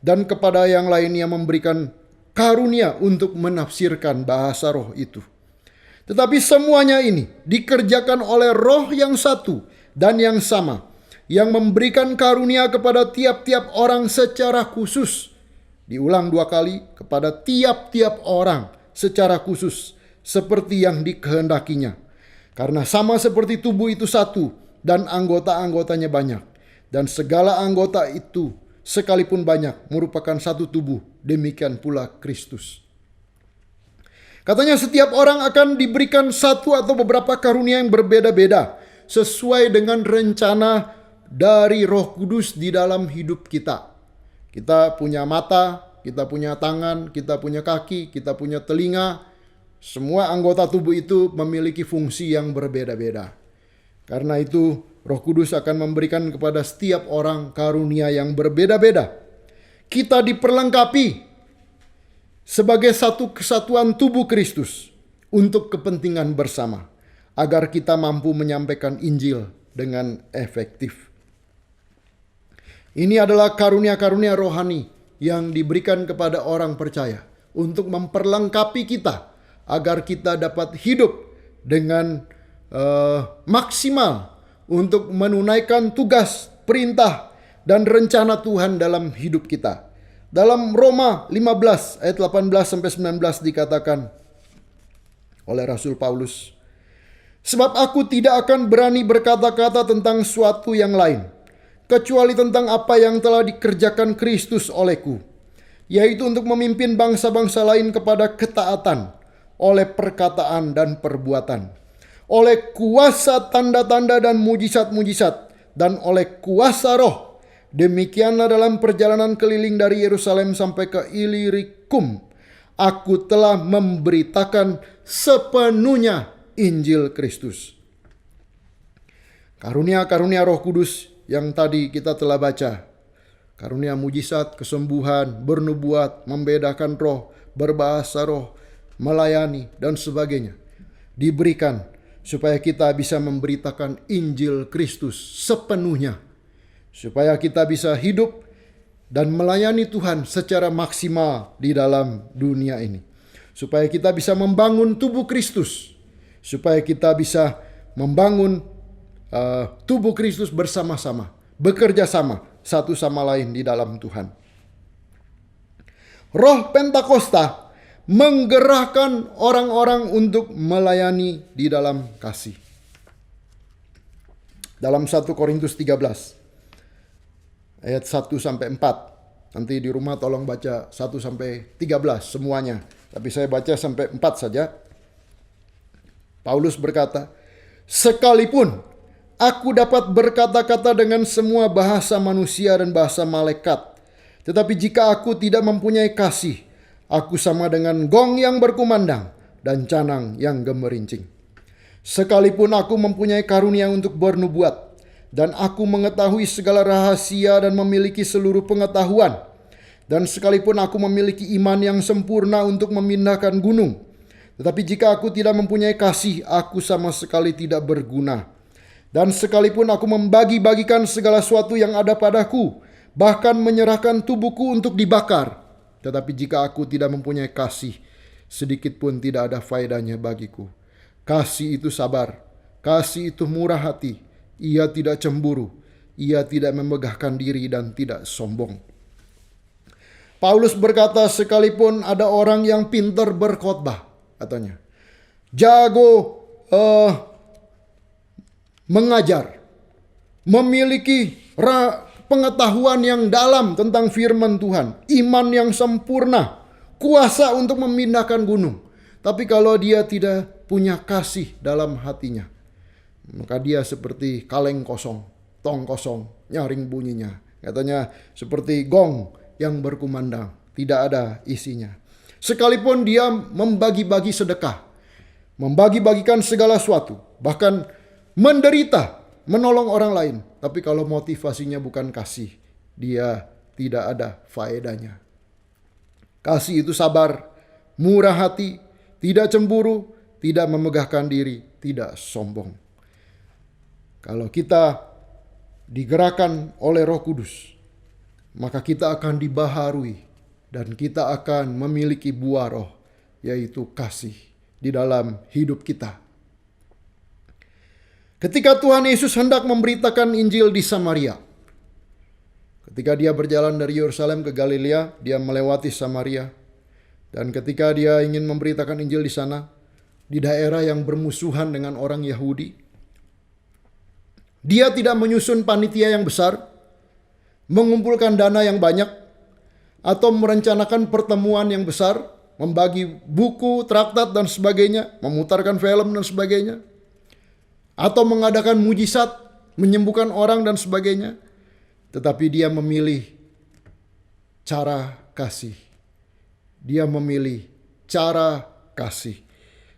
Speaker 5: dan kepada yang lain ia memberikan karunia untuk menafsirkan bahasa roh itu. Tetapi semuanya ini dikerjakan oleh roh yang satu dan yang sama, yang memberikan karunia kepada tiap-tiap orang secara khusus. Diulang 2 kali, kepada tiap-tiap orang secara khusus, seperti yang dikehendakinya. Karena sama seperti tubuh itu satu, dan anggota-anggotanya banyak. Dan segala anggota itu sekalipun banyak merupakan satu tubuh, demikian pula Kristus. Katanya setiap orang akan diberikan satu atau beberapa karunia yang berbeda-beda, sesuai dengan rencana dari Roh Kudus di dalam hidup kita. Kita punya mata, kita punya tangan, kita punya kaki, kita punya telinga. Semua anggota tubuh itu memiliki fungsi yang berbeda-beda. Karena itu Roh Kudus akan memberikan kepada setiap orang karunia yang berbeda-beda. Kita diperlengkapi sebagai satu kesatuan tubuh Kristus untuk kepentingan bersama, agar kita mampu menyampaikan Injil dengan efektif. Ini adalah karunia-karunia rohani yang diberikan kepada orang percaya untuk memperlengkapi kita agar kita dapat hidup dengan maksimal untuk menunaikan tugas, perintah, dan rencana Tuhan dalam hidup kita. Dalam Roma 15 ayat 18-19 dikatakan oleh Rasul Paulus, "Sebab aku tidak akan berani berkata-kata tentang suatu yang lain, kecuali tentang apa yang telah dikerjakan Kristus olehku, yaitu untuk memimpin bangsa-bangsa lain kepada ketaatan oleh perkataan dan perbuatan, oleh kuasa tanda-tanda dan mujizat-mujizat, dan oleh kuasa roh. Demikianlah dalam perjalanan keliling dari Yerusalem sampai ke Ilirikum, aku telah memberitakan sepenuhnya Injil Kristus." Karunia-karunia Roh Kudus yang tadi kita telah baca, karunia mujizat, kesembuhan, bernubuat, membedakan roh, berbahasa roh, melayani, dan sebagainya, diberikan supaya kita bisa memberitakan Injil Kristus sepenuhnya, supaya kita bisa hidup dan melayani Tuhan secara maksimal di dalam dunia ini, supaya kita bisa membangun tubuh Kristus, supaya kita bisa membangun tubuh Kristus bersama-sama, bekerja sama satu sama lain di dalam Tuhan. Roh Pentakosta menggerakkan orang-orang untuk melayani di dalam kasih. Dalam 1 Korintus 13 ayat 1-4. Nanti di rumah tolong baca 1-13 semuanya. Tapi saya baca sampai 4 saja. Paulus berkata, "Sekalipun aku dapat berkata-kata dengan semua bahasa manusia dan bahasa malaikat, tetapi jika aku tidak mempunyai kasih, aku sama dengan gong yang berkumandang dan canang yang gemerincing. Sekalipun aku mempunyai karunia untuk bernubuat, dan aku mengetahui segala rahasia dan memiliki seluruh pengetahuan, dan sekalipun aku memiliki iman yang sempurna untuk memindahkan gunung, tetapi jika aku tidak mempunyai kasih, aku sama sekali tidak berguna. Dan sekalipun aku membagi-bagikan segala sesuatu yang ada padaku, bahkan menyerahkan tubuhku untuk dibakar, tetapi jika aku tidak mempunyai kasih, sedikit pun tidak ada faedahnya bagiku. Kasih itu sabar, kasih itu murah hati, ia tidak cemburu, ia tidak memegahkan diri dan tidak sombong." Paulus berkata, sekalipun ada orang yang pintar berkhotbah, katanya, jago mengajar, memiliki pengetahuan yang dalam tentang firman Tuhan, iman yang sempurna, kuasa untuk memindahkan gunung. Tapi kalau dia tidak punya kasih dalam hatinya, maka dia seperti kaleng kosong, tong kosong, nyaring bunyinya. Katanya seperti gong yang berkumandang, tidak ada isinya. Sekalipun dia membagi-bagi sedekah, membagi-bagikan segala sesuatu, bahkan menderita, menolong orang lain, tapi kalau motivasinya bukan kasih, dia tidak ada faedahnya. Kasih itu sabar, murah hati, tidak cemburu, tidak memegahkan diri, tidak sombong. Kalau kita digerakkan oleh Roh Kudus, maka kita akan dibaharui dan kita akan memiliki buah roh, yaitu kasih di dalam hidup kita. Ketika Tuhan Yesus hendak memberitakan Injil di Samaria, ketika dia berjalan dari Yerusalem ke Galilea, dia melewati Samaria. Dan ketika dia ingin memberitakan Injil di sana, di daerah yang bermusuhan dengan orang Yahudi, dia tidak menyusun panitia yang besar, mengumpulkan dana yang banyak, atau merencanakan pertemuan yang besar, membagi buku, traktat, dan sebagainya, memutarkan film dan sebagainya, atau mengadakan mujizat, menyembuhkan orang dan sebagainya. Tetapi dia memilih cara kasih. Dia memilih cara kasih.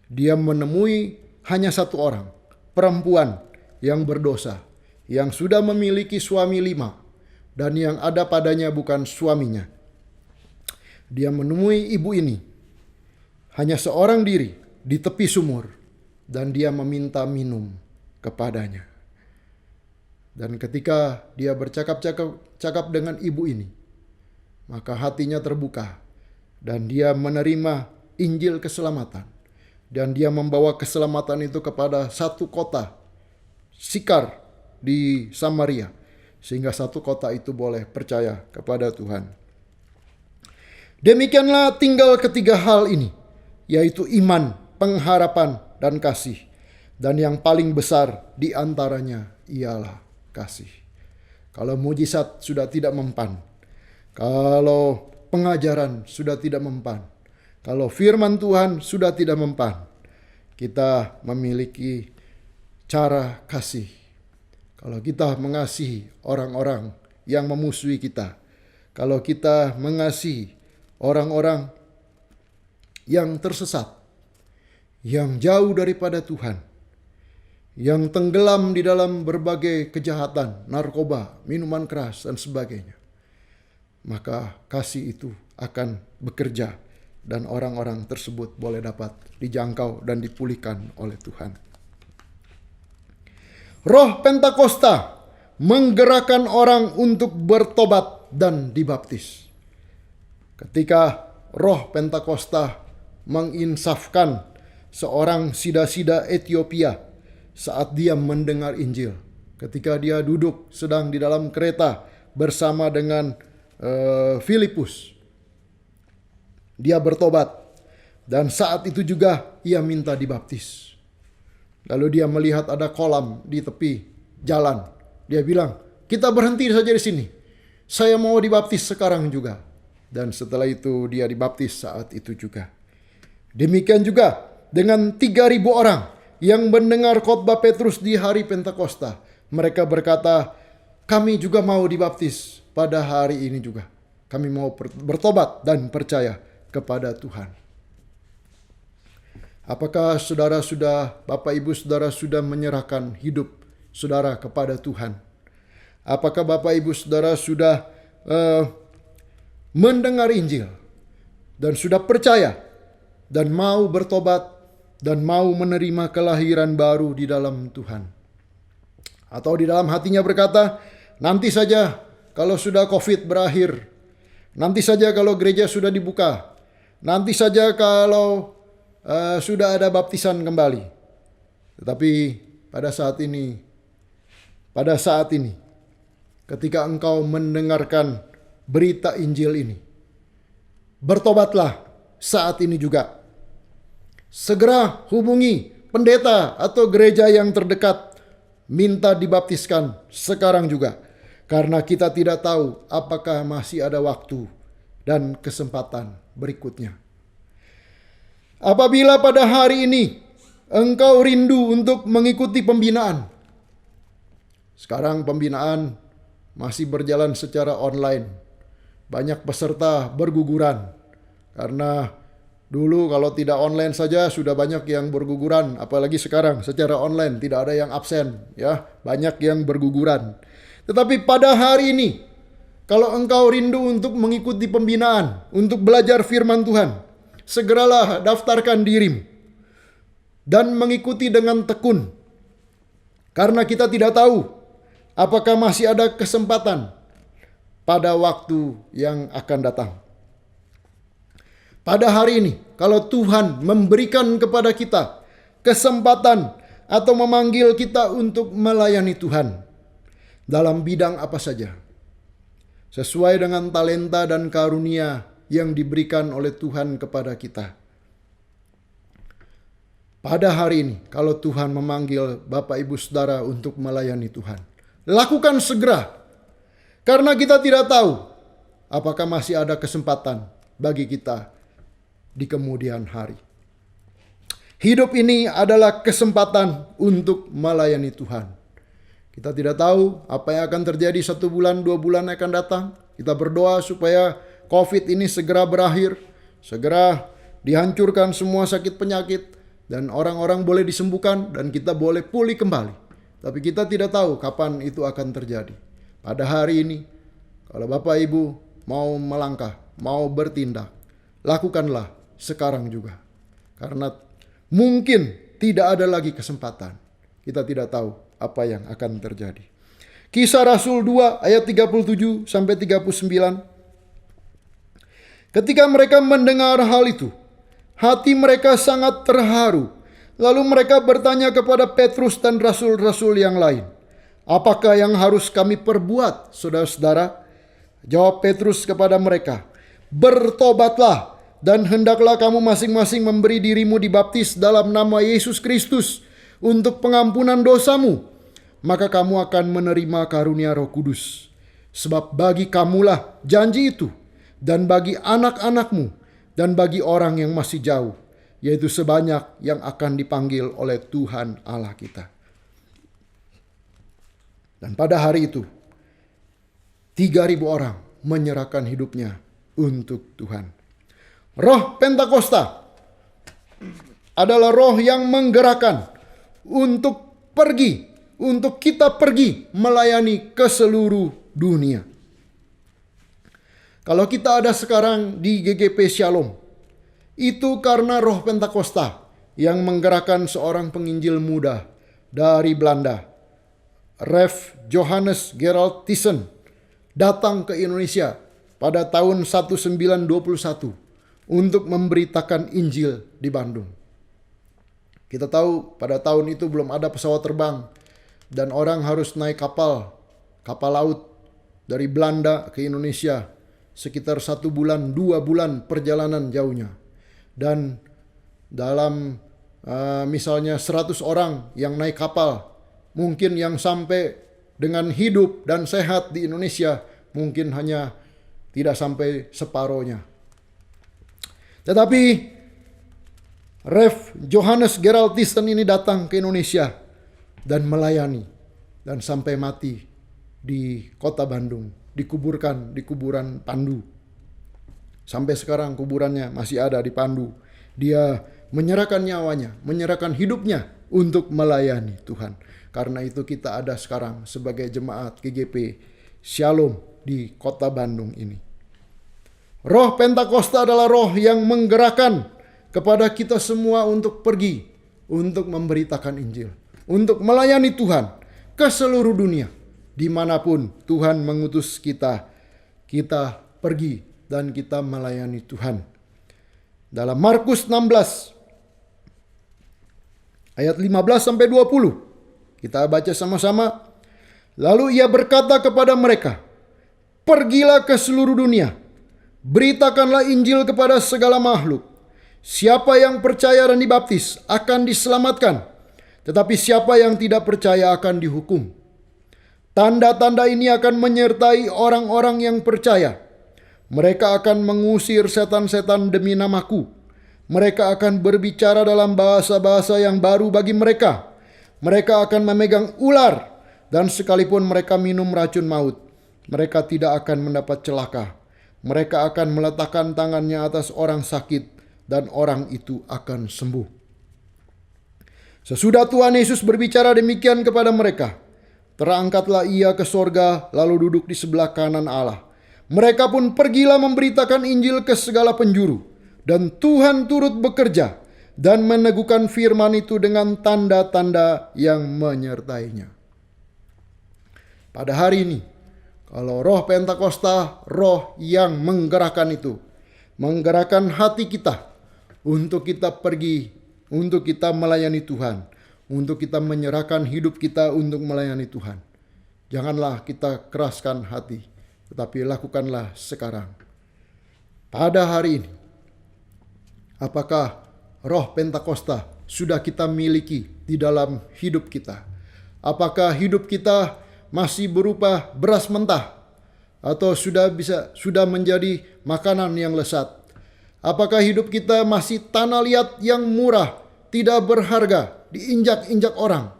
Speaker 5: Dia menemui hanya satu orang, perempuan yang berdosa, yang sudah memiliki suami 5, dan yang ada padanya bukan suaminya. Dia menemui ibu ini, hanya seorang diri di tepi sumur, dan dia meminta minum kepadanya. Dan ketika dia bercakap-cakap dengan ibu ini, maka hatinya terbuka, dan dia menerima Injil keselamatan. Dan dia membawa keselamatan itu kepada satu kota, Sikar di Samaria, sehingga satu kota itu boleh percaya kepada Tuhan. Demikianlah tinggal ketiga hal ini, yaitu iman, pengharapan, dan kasih. Dan yang paling besar di antaranya ialah kasih. Kalau mujizat sudah tidak mempan, kalau pengajaran sudah tidak mempan, kalau firman Tuhan sudah tidak mempan, kita memiliki cara kasih. Kalau kita mengasihi orang-orang yang memusuhi kita, kalau kita mengasihi orang-orang yang tersesat, yang jauh daripada Tuhan, yang tenggelam di dalam berbagai kejahatan, narkoba, minuman keras, dan sebagainya, maka kasih itu akan bekerja dan orang-orang tersebut boleh dapat dijangkau dan dipulihkan oleh Tuhan. Roh Pentakosta menggerakkan orang untuk bertobat dan dibaptis. Ketika Roh Pentakosta menginsafkan seorang sida-sida Ethiopia saat dia mendengar Injil, ketika dia duduk sedang di dalam kereta bersama dengan Filipus, dia bertobat, dan saat itu juga ia minta dibaptis. Lalu dia melihat ada kolam di tepi jalan. Dia bilang, kita berhenti saja di sini, saya mau dibaptis sekarang juga. Dan setelah itu dia dibaptis saat itu juga. Demikian juga dengan 3.000 orang yang mendengar khotbah Petrus di hari Pentakosta. Mereka berkata, kami juga mau dibaptis pada hari ini juga. Kami mau bertobat dan percaya kepada Tuhan. Apakah Bapak Ibu Saudara sudah menyerahkan hidup saudara kepada Tuhan? Apakah Bapak Ibu Saudara sudah mendengar Injil dan sudah percaya dan mau bertobat dan mau menerima kelahiran baru di dalam Tuhan? Atau di dalam hatinya berkata, nanti saja kalau sudah COVID berakhir, nanti saja kalau gereja sudah dibuka, nanti saja kalau sudah ada baptisan kembali. Tetapi pada saat ini, ketika engkau mendengarkan berita Injil ini, bertobatlah saat ini juga. Segera hubungi pendeta atau gereja yang terdekat, minta dibaptiskan sekarang juga. Karena kita tidak tahu apakah masih ada waktu dan kesempatan berikutnya. Apabila pada hari ini engkau rindu untuk mengikuti pembinaan. Sekarang pembinaan masih berjalan secara online. Banyak peserta berguguran. Karena dulu kalau tidak online saja sudah banyak yang berguguran. Apalagi sekarang secara online tidak ada yang absen. Ya, banyak yang berguguran. Tetapi pada hari ini, kalau engkau rindu untuk mengikuti pembinaan, untuk belajar firman Tuhan, segeralah daftarkan dirimu dan mengikuti dengan tekun. Karena kita tidak tahu apakah masih ada kesempatan pada waktu yang akan datang. Pada hari ini, kalau Tuhan memberikan kepada kita kesempatan atau memanggil kita untuk melayani Tuhan dalam bidang apa saja, sesuai dengan talenta dan karunia yang diberikan oleh Tuhan kepada kita. Pada hari ini, kalau Tuhan memanggil Bapak Ibu Saudara untuk melayani Tuhan, lakukan segera. Karena kita tidak tahu apakah masih ada kesempatan bagi kita di kemudian hari. Hidup ini adalah kesempatan untuk melayani Tuhan. Kita tidak tahu apa yang akan terjadi 1 bulan, 2 bulan akan datang. Kita berdoa supaya COVID ini segera berakhir, segera dihancurkan semua sakit penyakit, dan orang-orang boleh disembuhkan dan kita boleh pulih kembali. Tapi kita tidak tahu kapan itu akan terjadi. Pada hari ini, kalau Bapak Ibu mau melangkah, mau bertindak, lakukanlah sekarang juga. Karena mungkin tidak ada lagi kesempatan. Kita tidak tahu apa yang akan terjadi. Kisah Rasul 2 ayat 37 sampai 39. Ketika mereka mendengar hal itu, hati mereka sangat terharu. Lalu mereka bertanya kepada Petrus dan rasul-rasul yang lain, apakah yang harus kami perbuat, saudara-saudara? Jawab Petrus kepada mereka, bertobatlah dan hendaklah kamu masing-masing memberi dirimu dibaptis dalam nama Yesus Kristus untuk pengampunan dosamu, maka kamu akan menerima karunia Roh Kudus. Sebab bagi kamulah janji itu, dan bagi anak-anakmu, dan bagi orang yang masih jauh, yaitu sebanyak yang akan dipanggil oleh Tuhan Allah kita. Dan pada hari itu, 3.000 orang menyerahkan hidupnya untuk Tuhan. Roh Pentakosta adalah roh yang menggerakkan untuk kita pergi melayani ke seluruh dunia. Kalau kita ada sekarang di GGP Shalom, itu karena roh Pentakosta yang menggerakkan seorang penginjil muda dari Belanda, Rev Johannes Gerald Thyssen, datang ke Indonesia pada tahun 1921 untuk memberitakan Injil di Bandung. Kita tahu pada tahun itu belum ada pesawat terbang dan orang harus naik kapal laut dari Belanda ke Indonesia sekitar 1 bulan, 2 bulan perjalanan jauhnya. Dan dalam misalnya 100 orang yang naik kapal, mungkin yang sampai dengan hidup dan sehat di Indonesia mungkin hanya tidak sampai separohnya. Tetapi Rev Johannes Gerald Thyssen ini datang ke Indonesia dan melayani dan sampai mati di kota Bandung, dikuburkan di kuburan Pandu. Sampai sekarang kuburannya masih ada di Pandu. Dia menyerahkan nyawanya, menyerahkan hidupnya untuk melayani Tuhan. Karena itu kita ada sekarang sebagai jemaat GGP Shalom di kota Bandung ini. Roh Pentakosta adalah roh yang menggerakkan kepada kita semua untuk pergi, untuk memberitakan Injil, untuk melayani Tuhan ke seluruh dunia. Dimanapun Tuhan mengutus kita, kita pergi dan kita melayani Tuhan. Dalam Markus 16 ayat 15-20, kita baca sama-sama. Lalu ia berkata kepada mereka, pergilah ke seluruh dunia, beritakanlah Injil kepada segala makhluk. Siapa yang percaya dan dibaptis akan diselamatkan, tetapi siapa yang tidak percaya akan dihukum. Tanda-tanda ini akan menyertai orang-orang yang percaya. Mereka akan mengusir setan-setan demi namaku. Mereka akan berbicara dalam bahasa-bahasa yang baru bagi mereka. Mereka akan memegang ular, dan sekalipun mereka minum racun maut, mereka tidak akan mendapat celaka. Mereka akan meletakkan tangannya atas orang sakit, dan orang itu akan sembuh. Sesudah Tuhan Yesus berbicara demikian kepada mereka, terangkatlah ia ke sorga, lalu duduk di sebelah kanan Allah. Mereka pun pergilah memberitakan Injil ke segala penjuru, dan Tuhan turut bekerja dan meneguhkan firman itu dengan tanda-tanda yang menyertainya. Pada hari ini, kalau roh Pentakosta, roh yang menggerakkan itu, menggerakkan hati kita untuk kita pergi, untuk kita melayani Tuhan, untuk kita menyerahkan hidup kita untuk melayani Tuhan. Janganlah kita keraskan hati, tetapi lakukanlah sekarang. Pada hari ini, apakah roh Pentakosta sudah kita miliki di dalam hidup kita? Apakah hidup kita masih berupa beras mentah atau sudah menjadi makanan yang lezat? Apakah hidup kita masih tanah liat yang murah, tidak berharga, diinjak-injak orang?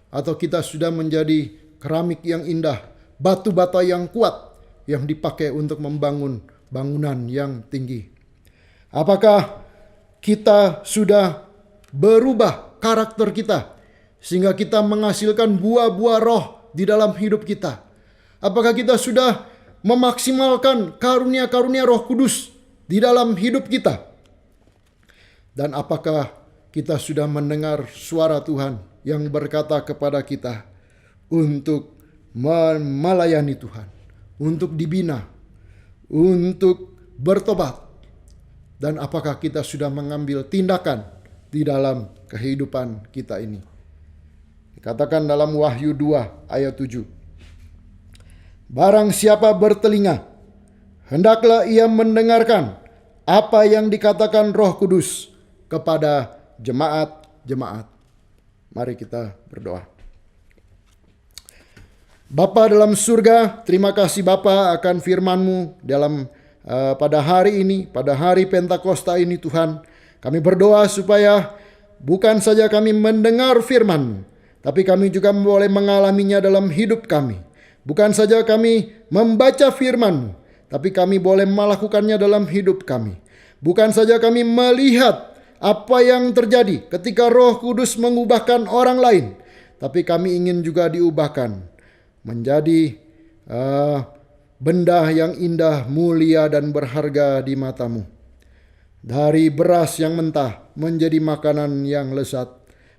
Speaker 5: Atau kita sudah menjadi keramik yang indah, batu bata yang kuat yang dipakai untuk membangun bangunan yang tinggi? Apakah kita sudah berubah karakter kita sehingga kita menghasilkan buah-buah roh di dalam hidup kita? Apakah kita sudah memaksimalkan karunia-karunia Roh Kudus di dalam hidup kita? Dan apakah kita sudah mendengar suara Tuhan yang berkata kepada kita untuk melayani Tuhan, untuk dibina, untuk bertobat? Dan apakah kita sudah mengambil tindakan di dalam kehidupan kita ini? Dikatakan dalam Wahyu 2 ayat 7. Barang siapa bertelinga, hendaklah ia mendengarkan apa yang dikatakan Roh Kudus kepada jemaat-jemaat. Mari kita berdoa. Bapa dalam surga, terima kasih Bapa akan firman-Mu dalam pada hari ini, pada hari Pentakosta ini Tuhan. Kami berdoa supaya bukan saja kami mendengar firman, tapi kami juga boleh mengalaminya dalam hidup kami. Bukan saja kami membaca firman, tapi kami boleh melakukannya dalam hidup kami. Bukan saja kami melihat apa yang terjadi ketika Roh Kudus mengubahkan orang lain, tapi kami ingin juga diubahkan menjadi benda yang indah, mulia, dan berharga di mata-Mu. Dari beras yang mentah menjadi makanan yang lezat.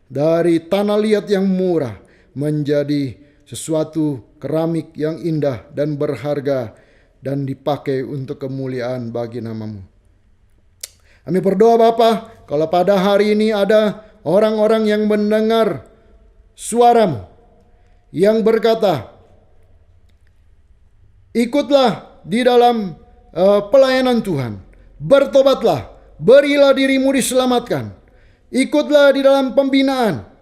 Speaker 5: Dari tanah liat yang murah menjadi sesuatu keramik yang indah dan berharga dan dipakai untuk kemuliaan bagi nama-Mu. Kami berdoa Bapa, kalau pada hari ini ada orang-orang yang mendengar suara-Mu yang berkata, ikutlah di dalam pelayanan Tuhan, bertobatlah, berilah dirimu diselamatkan, ikutlah di dalam pembinaan.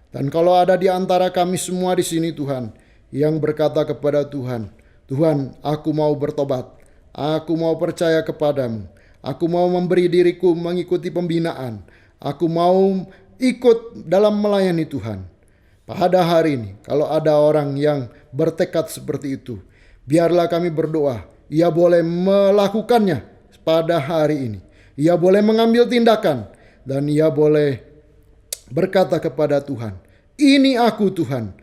Speaker 5: Dan kalau ada di antara kami semua di sini Tuhan, yang berkata kepada Tuhan, Tuhan, aku mau bertobat, aku mau percaya kepadamu, aku mau memberi diriku mengikuti pembinaan, Aku mau ikut dalam melayani Tuhan. Pada hari ini, kalau ada orang yang bertekad seperti itu, biarlah kami berdoa. Ia boleh melakukannya pada hari ini. Ia boleh mengambil tindakan dan ia boleh berkata kepada Tuhan, "Ini aku Tuhan,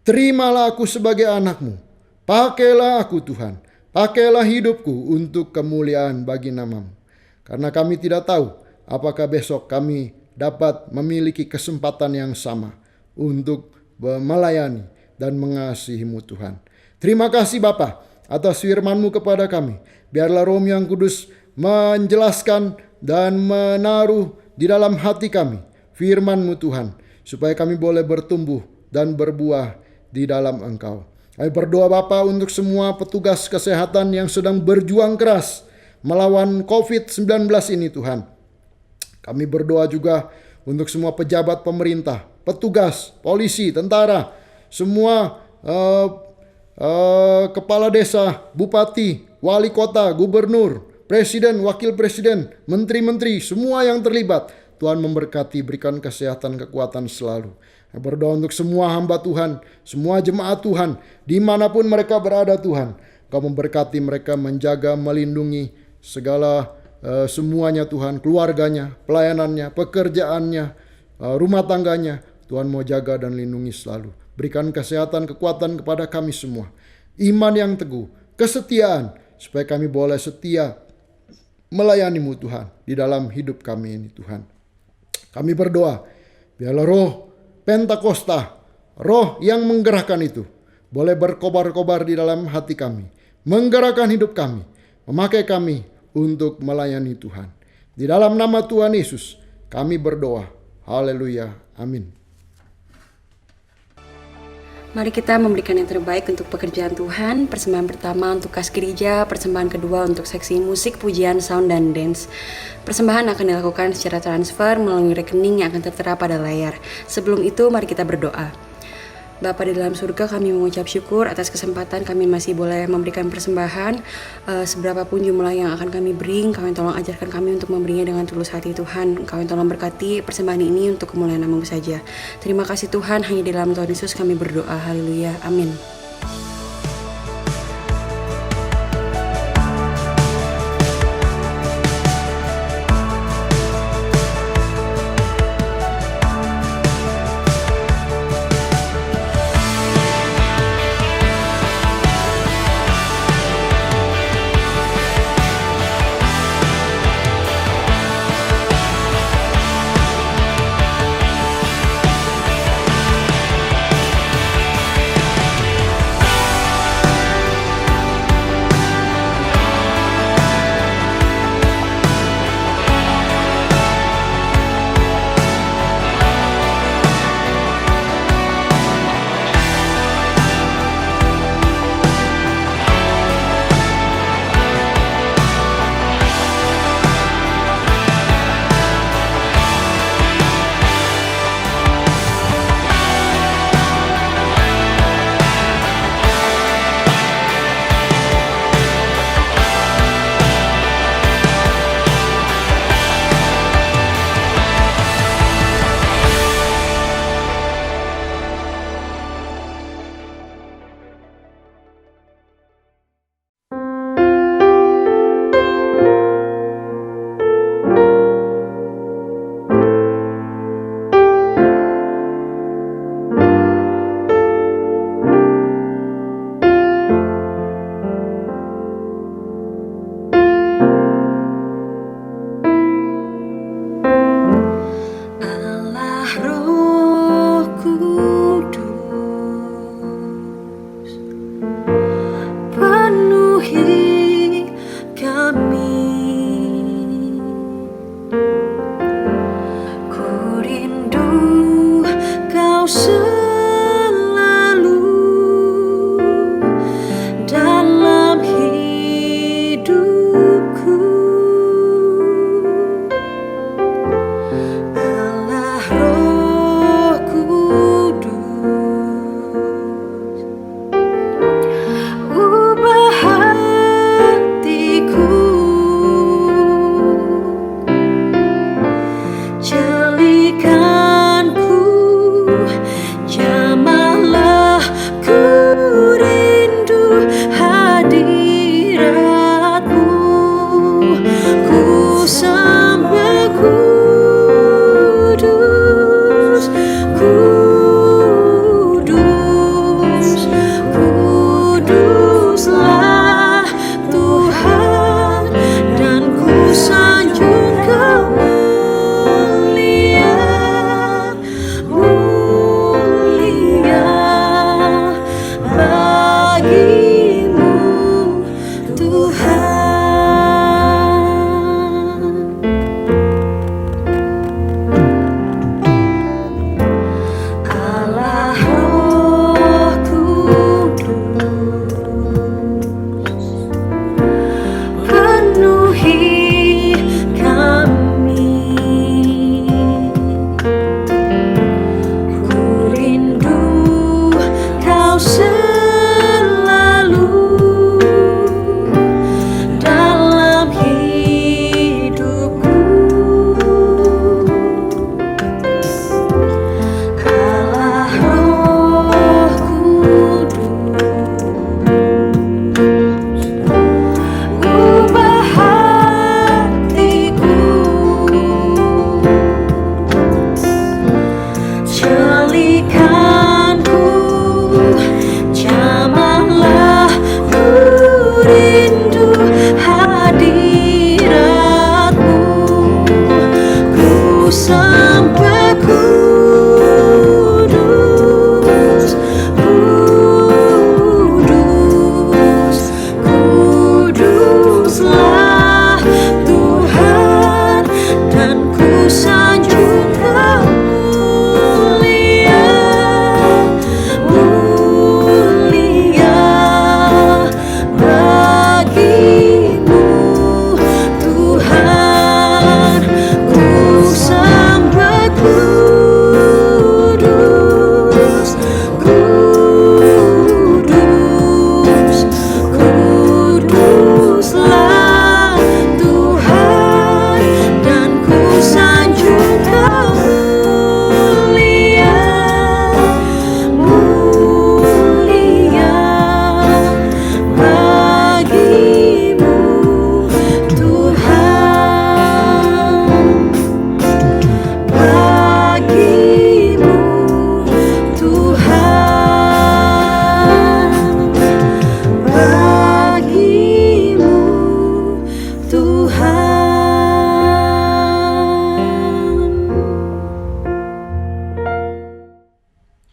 Speaker 5: terimalah aku sebagai anakmu. Pakailah aku Tuhan, pakailah hidupku untuk kemuliaan bagi namamu." Karena kami tidak tahu apakah besok kami dapat memiliki kesempatan yang sama untuk melayani dan mengasihi-Mu Tuhan. Terima kasih Bapa atas firman-Mu kepada kami. Biarlah Roh yang Kudus menjelaskan dan menaruh di dalam hati kami firman-Mu Tuhan, supaya kami boleh bertumbuh dan berbuah di dalam Engkau. Kami berdoa Bapa untuk semua petugas kesehatan yang sedang berjuang keras melawan COVID-19 ini Tuhan. Kami berdoa juga untuk semua pejabat pemerintah, petugas, polisi, tentara, semua kepala desa, bupati, wali kota, gubernur, presiden, wakil presiden, menteri-menteri, semua yang terlibat. Tuhan memberkati, berikan kesehatan, kekuatan selalu. Berdoa untuk semua hamba Tuhan, semua jemaat Tuhan, dimanapun mereka berada Tuhan. Kau memberkati mereka, menjaga, melindungi segala semuanya Tuhan, keluarganya, pelayanannya, pekerjaannya, rumah tangganya. Tuhan mau jaga dan lindungi selalu. Berikan kesehatan, kekuatan kepada kami semua. Iman yang teguh, kesetiaan, supaya kami boleh setia melayani-Mu Tuhan di dalam hidup kami ini Tuhan. Kami berdoa, biarlah Roh Pentakosta, Roh yang menggerakkan itu, boleh berkobar-kobar di dalam hati kami, menggerakkan hidup kami, memakai kami untuk melayani Tuhan. Di dalam nama Tuhan Yesus, kami berdoa. Haleluya. Amin.
Speaker 2: Mari kita memberikan yang terbaik untuk pekerjaan Tuhan. Persembahan pertama untuk kas gereja, persembahan kedua untuk seksi musik, pujian, sound, dan dance. Persembahan akan dilakukan secara transfer melalui rekening yang akan tertera pada layar. Sebelum itu, mari kita berdoa. Bapa di dalam surga, kami mengucap syukur atas kesempatan kami masih boleh memberikan persembahan. Seberapapun jumlah yang akan kami beri, Kau yang tolong ajarkan kami untuk memberinya dengan tulus hati Tuhan. Kau yang tolong berkati persembahan ini untuk kemuliaan nama-Mu saja. Terima kasih Tuhan, hanya di dalam Tuhan Yesus kami berdoa. Haleluya, amin.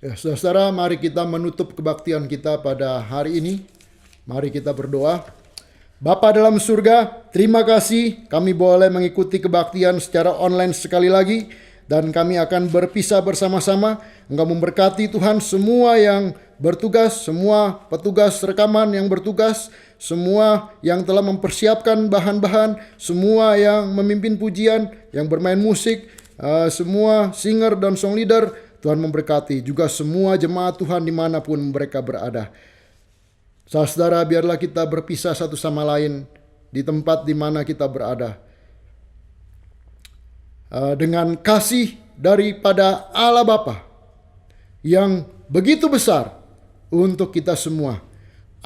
Speaker 5: Ya, saudara, mari kita menutup kebaktian kita pada hari ini. Mari kita berdoa. Bapa dalam surga, terima kasih kami boleh mengikuti kebaktian secara online sekali lagi. Dan kami akan berpisah bersama-sama. Engkau memberkati Tuhan semua yang bertugas, semua petugas rekaman yang bertugas, semua yang telah mempersiapkan bahan-bahan, semua yang memimpin pujian, yang bermain musik, semua singer dan song leader. Tuhan memberkati juga semua jemaat Tuhan dimanapun mereka berada. Saudara, biarlah kita berpisah satu sama lain di tempat di mana kita berada. Dengan kasih daripada Allah Bapa yang begitu besar untuk kita semua.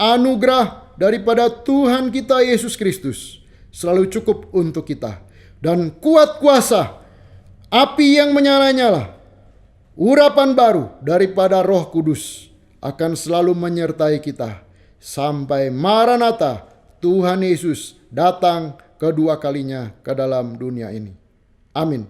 Speaker 5: Anugerah daripada Tuhan kita Yesus Kristus selalu cukup untuk kita. Dan kuat kuasa, api yang menyala-nyala, urapan baru daripada Roh Kudus akan selalu menyertai kita sampai Maranatha, Tuhan Yesus datang kedua kalinya ke dalam dunia ini. Amin.